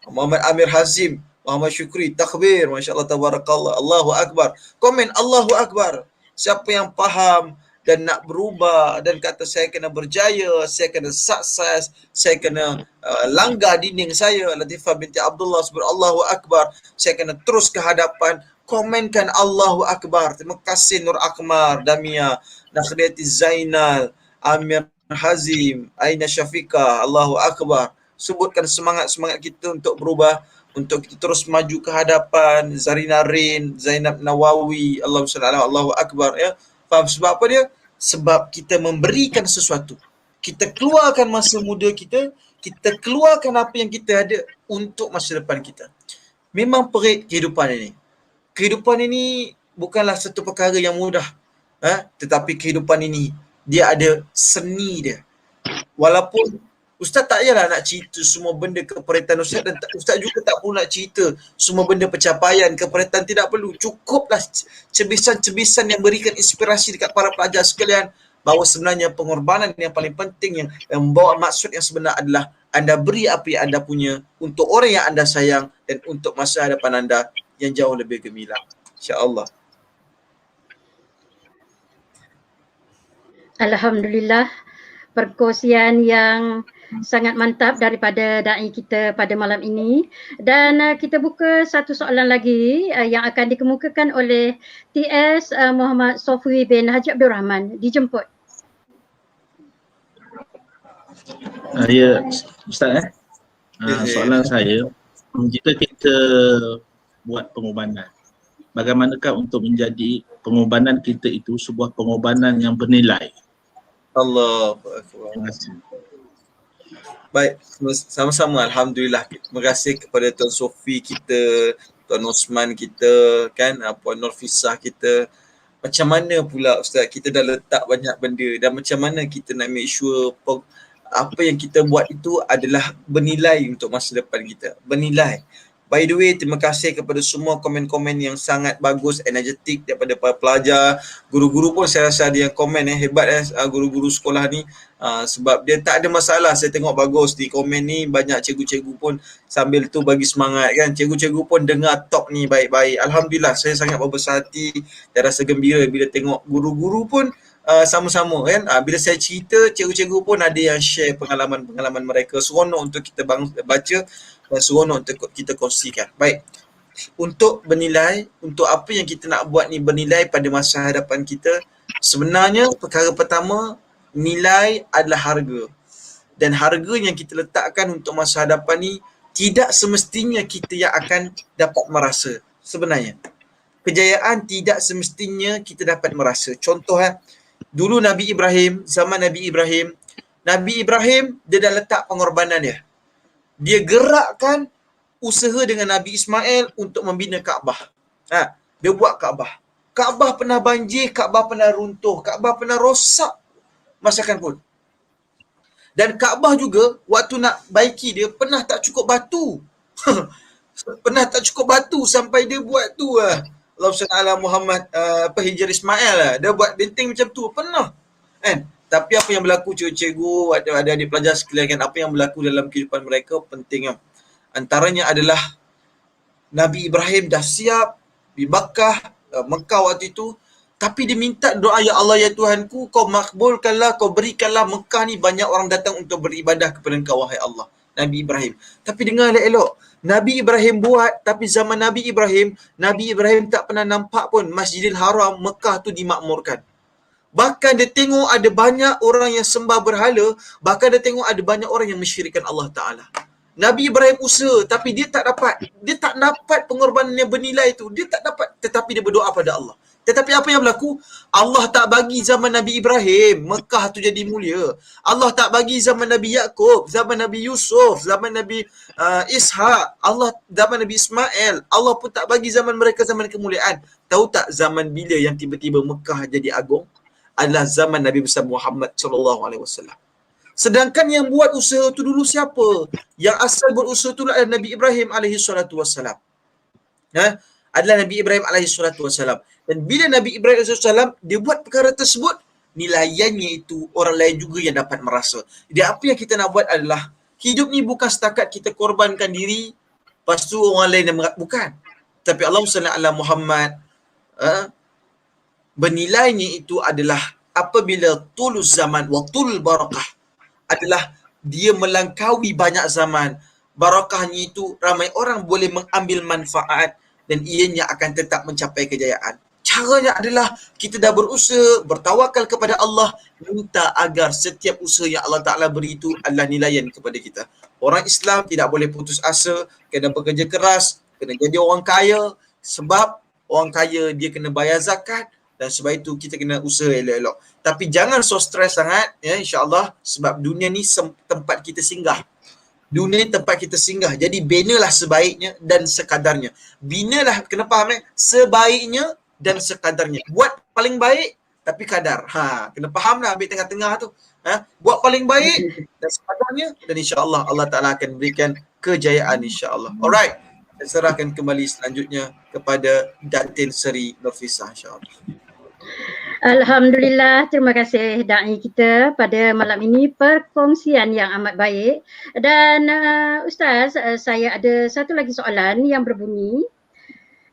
Muhammad Amir Hazim, Muhammad Syukri, takbir, Masya Allah, tabarakallah, Allahu Akbar. Komen Allahu Akbar. Siapa yang faham dan nak berubah dan kata saya kena berjaya, saya kena sukses, saya kena langgar dinding saya, Latifah binti Abdullah sebut Allahu Akbar, saya kena terus ke hadapan, komenkan Allahu Akbar. Terima kasih Nur Akmar, Damia, Nakhdiyati Zainal, Amir Hazim, Aina Syafiqah, Allahu Akbar. Sebutkan semangat-semangat kita untuk berubah, untuk kita terus maju ke hadapan. Zarina Rin, Zainab Nawawi, Allahu Akbar, ya. Faham sebab apa dia? Sebab kita memberikan sesuatu. Kita keluarkan masa muda kita, kita keluarkan apa yang kita ada untuk masa depan kita. Memang perit kehidupan ini. Kehidupan ini bukanlah satu perkara yang mudah. Tetapi kehidupan ini, dia ada seni dia. Walaupun Ustaz tak payahlah nak cerita semua benda keperitan Ustaz, dan Ustaz juga tak perlu nak cerita semua benda pencapaian, keperitan, tidak perlu. Cukuplah cebisan-cebisan yang berikan inspirasi dekat para pelajar sekalian bahawa sebenarnya pengorbanan yang paling penting yang membawa maksud yang sebenar adalah anda beri apa yang anda punya untuk orang yang anda sayang dan untuk masa hadapan anda yang jauh lebih gemilang. InsyaAllah. Alhamdulillah, perkongsian yang sangat mantap daripada da'i kita pada malam ini. Dan kita buka satu soalan lagi yang akan dikemukakan oleh TS Muhammad Sofi bin Haji Abdul Rahman. Dijemput. Ya, Ustaz soalan saya, jika kita buat pengorbanan, bagaimanakah untuk menjadi pengorbanan kita itu sebuah pengorbanan yang bernilai? Allahu Akbar. Terima kasih. Baik, sama-sama Alhamdulillah. Terima kasih kepada Tuan Sofi kita, Tuan Osman kita, kan, Puan Nurfisah kita. Macam mana pula Ustaz, kita dah letak banyak benda dan macam mana kita nak make sure apa yang kita buat itu adalah bernilai untuk masa depan kita. Bernilai. By the way, terima kasih kepada semua komen-komen yang sangat bagus, energetik daripada para pelajar. Guru-guru pun saya rasa ada yang komen hebat guru-guru sekolah ni. Sebab dia tak ada masalah. Saya tengok bagus di komen ni, banyak cikgu-cikgu pun sambil tu bagi semangat kan. Cikgu-cikgu pun dengar talk ni baik-baik. Alhamdulillah, saya sangat berbesar hati dan rasa gembira bila tengok guru-guru pun sama-sama kan. Bila saya cerita, cikgu-cikgu pun ada yang share pengalaman-pengalaman mereka. Seronok untuk kita baca dan seronok untuk kita kongsikan. Baik, untuk bernilai, untuk apa yang kita nak buat ni bernilai pada masa hadapan kita, sebenarnya perkara pertama, nilai adalah harga. Dan harga yang kita letakkan untuk masa hadapan ni tidak semestinya kita yang akan dapat merasa. Sebenarnya kejayaan tidak semestinya kita dapat merasa. Contoh dulu Nabi Ibrahim, zaman Nabi Ibrahim dia dah letak pengorbanan dia. Dia gerakkan usaha dengan Nabi Ismail untuk membina Kaabah. Dia buat Kaabah. Kaabah pernah banjir, Kaabah pernah runtuh, Kaabah pernah rosak masakan pun. Dan Kaabah juga waktu nak baiki dia pernah tak cukup batu. Pernah tak cukup batu sampai dia buat tu Allahumma salli ala Muhammad Hijr Ismail Dia buat benteng macam tu pernah. Kan? Tapi apa yang berlaku cikgu-cikgu, ada adik pelajar sekalian kan, apa yang berlaku dalam kehidupan mereka penting kan. Antaranya adalah Nabi Ibrahim dah siap di Mekah waktu itu, tapi dia minta doa, ya Allah ya Tuhanku, kau makbulkanlah, kau berikanlah Mekah ni banyak orang datang untuk beribadah kepada engkau wahai Allah. Nabi Ibrahim. Tapi dengar elok, Nabi Ibrahim buat, tapi zaman Nabi Ibrahim tak pernah nampak pun Masjidil Haram Mekah tu dimakmurkan. Bahkan dia tengok ada banyak orang yang sembah berhala, bahkan dia tengok ada banyak orang yang mensyirikkan Allah Ta'ala. Nabi Ibrahim usaha, tapi dia tak dapat pengorbanan yang bernilai itu. Dia tak dapat, tetapi dia berdoa pada Allah. Tetapi apa yang berlaku? Allah tak bagi zaman Nabi Ibrahim Mekah tu jadi mulia. Allah tak bagi zaman Nabi Yaakob, zaman Nabi Yusuf, zaman Nabi Ishaq, Allah zaman Nabi Ismail. Allah pun tak bagi zaman mereka zaman kemuliaan. Tahu tak zaman bila yang tiba-tiba Mekah jadi agung? Adalah zaman Nabi besar Muhammad SAW. Sedangkan yang buat usaha tu dulu siapa? Yang asal berusaha tu adalah Nabi Ibrahim SAW. Adalah Nabi Ibrahim SAW. Dan bila Nabi Ibrahim SAW dia buat perkara tersebut, nilaiannya itu orang lain juga yang dapat merasa. Jadi apa yang kita nak buat adalah, hidup ni bukan setakat kita korbankan diri, lepas tu orang lain yang bukan. Tapi Allah SWT Muhammad, bernilainya itu adalah apabila tulus zaman wa tul barakah, adalah dia melangkaui banyak zaman. Barakahnya itu ramai orang boleh mengambil manfaat dan ianya akan tetap mencapai kejayaan. Caranya adalah kita dah berusaha, bertawakal kepada Allah, minta agar setiap usaha yang Allah Ta'ala beri itu adalah nilaian kepada kita. Orang Islam tidak boleh putus asa, kena bekerja keras, kena jadi orang kaya, sebab orang kaya dia kena bayar zakat, dan sebab itu kita kena usaha elok-elok. Tapi jangan so stres sangat ya, insya-Allah, sebab dunia ni tempat kita singgah. Dunia ni tempat kita singgah. Jadi binalah sebaiknya dan sekadarnya. Binalah, kena faham sebaiknya dan sekadarnya. Buat paling baik tapi kadar. Kena faham lah, ambil tengah-tengah tu. Buat paling baik dan sekadarnya, dan insya-Allah Allah Taala akan berikan kejayaan insya-Allah. Alright. Saya serahkan kembali selanjutnya kepada Datin Seri Nurfisah insya-Allah. Alhamdulillah, terima kasih da'i kita pada malam ini, perkongsian yang amat baik. Dan Ustaz, saya ada satu lagi soalan yang berbunyi,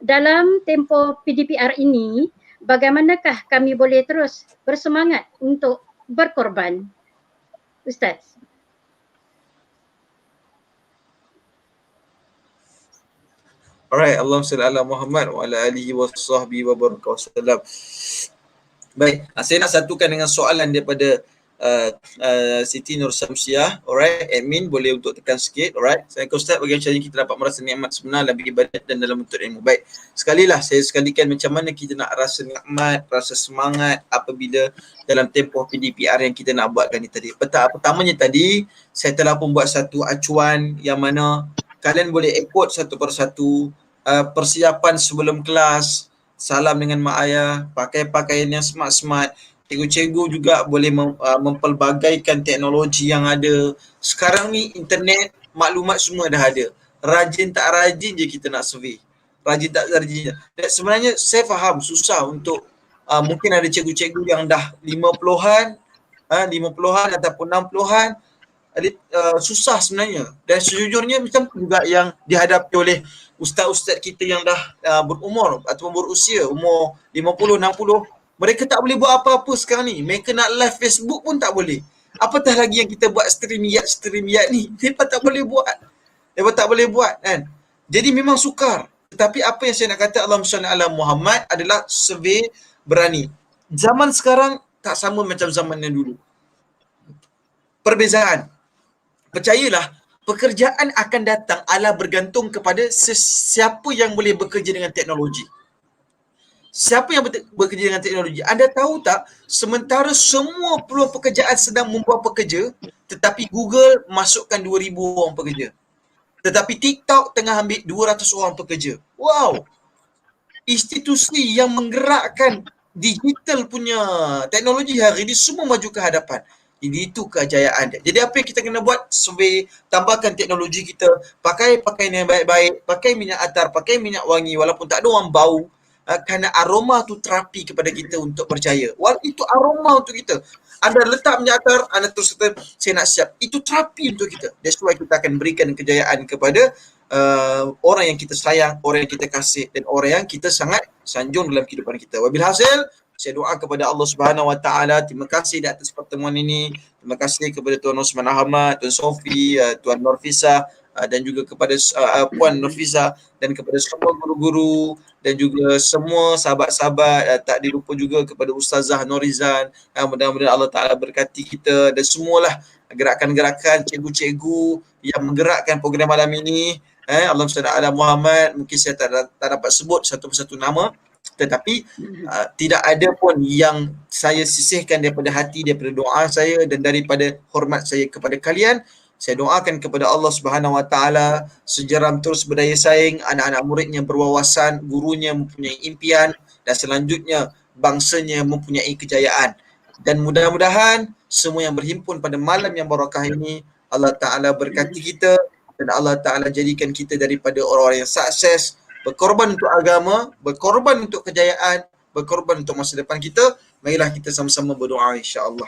dalam tempoh PDPR ini, bagaimanakah kami boleh terus bersemangat untuk berkorban? Ustaz. Alright, Allahumma salli ala Muhammad wa ala alihi wa sahbihi wa baraka wasallam. Baik, saya nak satukan dengan soalan daripada Siti Nur Syamsiah. Alright, admin boleh untuk tekan sikit. Alright, saya Ustaz, bagaimana caranya kita dapat merasa nikmat sebenar dalam ibadat dan dalam bentuk ilmu. Baik, sekalilah saya sekalikan macam mana kita nak rasa nikmat, rasa semangat apabila dalam tempoh PDPR yang kita nak buatkan ni tadi. Pertamanya tadi, saya telah pun buat satu acuan yang mana kalian boleh ikut satu persatu, persiapan sebelum kelas, salam dengan mak ayah, pakai pakaian yang smart-smart. Cikgu-cikgu juga boleh mempelbagaikan teknologi yang ada. Sekarang ni internet, maklumat semua dah ada. Rajin tak rajin je kita nak survey. Rajin tak rajin je. Dan sebenarnya saya faham susah untuk, mungkin ada cikgu-cikgu yang dah 50-an ataupun 60-an, susah sebenarnya. Dan sejujurnya macam juga yang dihadapi oleh ustaz-ustaz kita yang dah berumur ataupun berusia umur 50, 60. Mereka tak boleh buat apa-apa sekarang ni. Mereka nak live Facebook pun tak boleh. Apatah lagi yang kita buat streamyard ni. Mereka tak boleh buat. Kan? Jadi memang sukar. Tetapi apa yang saya nak kata, Allahumma shalli ala Muhammad, adalah survey berani. Zaman sekarang tak sama macam zaman yang dulu. Perbezaan. Percayalah, pekerjaan akan datang ala bergantung kepada siapa yang boleh bekerja dengan teknologi. Siapa yang bekerja dengan teknologi? Anda tahu tak, sementara semua peluang pekerjaan sedang membuat pekerja, tetapi Google masukkan 2,000 orang pekerja. Tetapi TikTok tengah ambil 200 orang pekerja. Wow! Institusi yang menggerakkan digital punya teknologi hari ini semua maju ke hadapan. Jadi itu kejayaan dia. Jadi apa yang kita kena buat? Survey, tambahkan teknologi kita, pakai pakaian yang baik-baik, pakai minyak atar, pakai minyak wangi walaupun tak ada orang bau, kerana aroma tu terapi kepada kita untuk percaya. Itu aroma untuk kita. Anda letak minyak atar, anda terus kata, saya nak siap. Itu terapi untuk kita. That's why kita akan berikan kejayaan kepada orang yang kita sayang, orang yang kita kasih, dan orang yang kita sangat sanjung dalam kehidupan kita. Wabil hasil, saya doa kepada Allah Subhanahu Wa Taala, terima kasih di atas pertemuan ini. Terima kasih kepada Tuan Osman Ahmad, Tuan Sofi, Tuan Nurfisah, dan juga kepada Puan Nurfisah, dan kepada semua guru-guru dan juga semua sahabat-sahabat. Tak dilupa juga kepada Ustazah Norizan. Mudah-mudahan Allah Taala berkati kita dan semualah gerakan-gerakan cikgu-cikgu yang menggerakkan program malam ini. Allahumma salli ala Muhammad. Mungkin saya tak dapat sebut satu persatu nama, tetapi tidak ada pun yang saya sisihkan daripada hati, daripada doa saya dan daripada hormat saya kepada kalian. Saya doakan kepada Allah Subhanahu Wa Taala sejeram terus berdaya saing, anak-anak muridnya berwawasan, gurunya mempunyai impian, dan selanjutnya bangsanya mempunyai kejayaan. Dan mudah-mudahan semua yang berhimpun pada malam yang barakah ini, Allah Taala berkati kita dan Allah Taala jadikan kita daripada orang-orang yang sukses, berkorban untuk agama, berkorban untuk kejayaan, berkorban untuk masa depan kita. Marilah kita sama-sama berdoa insya-Allah.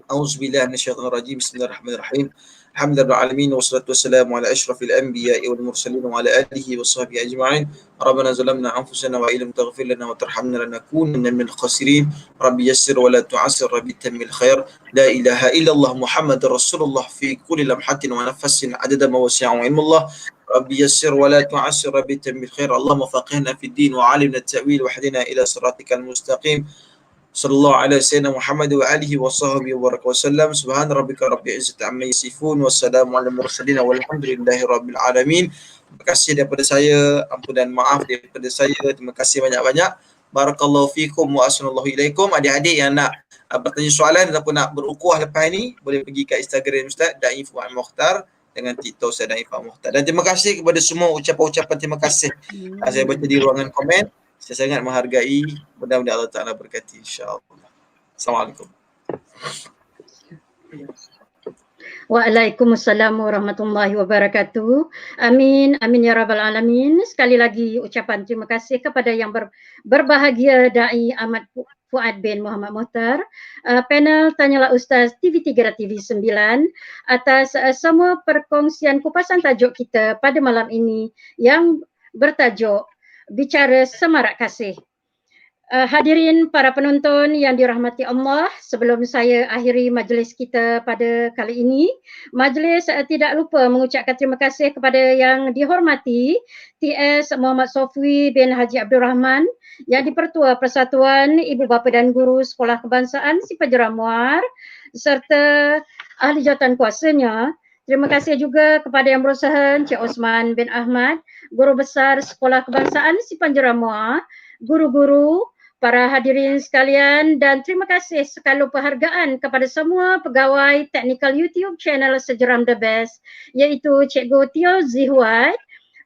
Auzubillahi minasyaitonir rajim. Bismillahirrahmanirrahim. Alhamdulillah alamin wassalatu wassalamu ala asyrafil anbiya'i wal mursalin wa ala alihi washabbihi ajma'in. Rabbana zalamna anfusana wa illam taghfir lana wa tarhamna lanakunanna minal khasirin. Rabbi yassir wa la tu'assir, rabbi tammil khair. La ilaha illallah Muhammadur Rasulullah fi kulli lamhatin wa nafasin adada ma wasi'a ilmullah. Rabbi yassir wa la tu'assir, rabbi tammil khair. Allahumma faqihna fid din wa 'allimna at-ta'wil wa hdina ila siratikal mustaqim. Sallallahu alaihi sayyidina Muhammad wa alihi wa sahbihi wa baraka wasallam. Subhana rabbika rabbil izzati amma yasifun wa salamun alal mursalin walhamdulillahi rabbil alamin. Terima kasih daripada saya, ampun dan maaf daripada saya. Terima kasih banyak-banyak. Barakallahu fikum wa ahsanallahu ilaikum. Adik-adik yang nak bertanya soalan ataupun nak berukuah lepas ni boleh pergi kat Instagram Ustaz Da'i Fuad Mokhtar dengan TikTok Ustaz Da'i Fuad Mokhtar. Dan terima kasih kepada semua ucapan-ucapan terima kasih. Saya baca di ruangan komen. Saya sangat menghargai. Mudah-mudahan Allah Ta'ala berkati insya-Allah. Assalamualaikum. Waalaikumsalam warahmatullahi wabarakatuh. Amin, amin ya rabbal alamin. Sekali lagi ucapan terima kasih kepada yang berbahagia Da'i Ahmad Fuad bin Muhammad Mokhtar, panel Tanyalah Ustaz TV3 dan TV9 atas semua perkongsian kupasan tajuk kita pada malam ini yang bertajuk Bicara Semarak Kasih. Hadirin para penonton yang dirahmati Allah, sebelum saya akhiri majlis kita pada kali ini, majlis tidak lupa mengucapkan terima kasih kepada yang dihormati TS Muhammad Sofwi bin Haji Abdul Rahman yang di-Pertua Persatuan Ibu Bapa dan Guru Sekolah Kebangsaan Sipanjurang Muar serta ahli jawatan kuasanya. Terima kasih juga kepada yang berusaha Encik Osman bin Ahmad, Guru Besar Sekolah Kebangsaan Sipanjurang Muar, guru-guru, para hadirin sekalian, dan terima kasih sekali penghargaan kepada semua pegawai teknikal YouTube channel Sejeram The Best, iaitu Cikgu Tio Zihwat,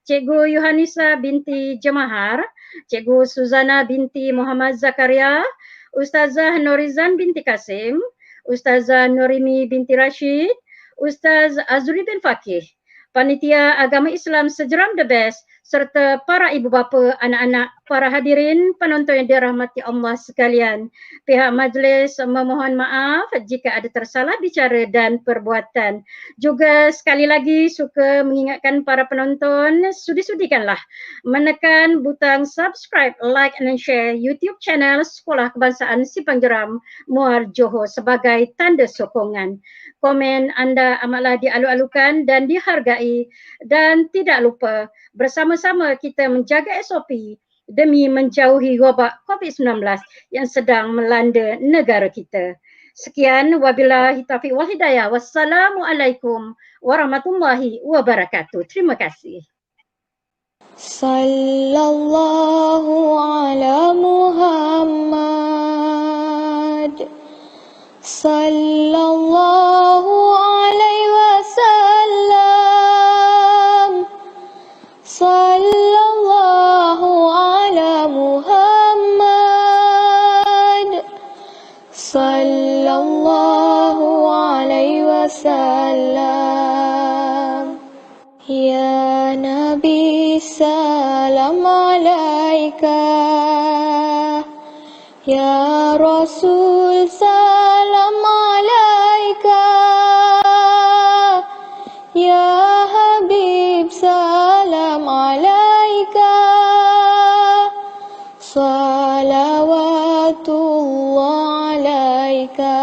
Cikgu Yohanisa binti Jemahar, Cikgu Suzana binti Muhammad Zakaria, Ustazah Norizan binti Kasim, Ustazah Norimi binti Rashid, Ustaz Azuri bin Fakih, Panitia Agama Islam Sejeram The Best, serta para ibu bapa, anak-anak, para hadirin penonton yang dirahmati Allah sekalian. Pihak majlis memohon maaf jika ada tersalah bicara dan perbuatan. Juga sekali lagi suka mengingatkan para penonton, sudi-sudikanlah menekan butang subscribe, like and share YouTube channel Sekolah Kebangsaan Sipanjurang Muar Johor sebagai tanda sokongan. Komen anda amatlah dialu-alukan dan dihargai, dan tidak lupa bersama-sama kita menjaga SOP demi menjauhi wabak COVID-19 yang sedang melanda negara kita. Sekian, wabillahi taufiq wal hidayah. Wassalamualaikum warahmatullahi wabarakatuh. Terima kasih. Sallallahu ala Muhammad. Sallallahu alaihi wasallam. Sallallahu ala Muhammad. Sallallahu alaihi wasallam. Ya Nabi salam alaika. Ya Rasul salam alaika. Ya Habib salam alaika. Salawatullah alaika.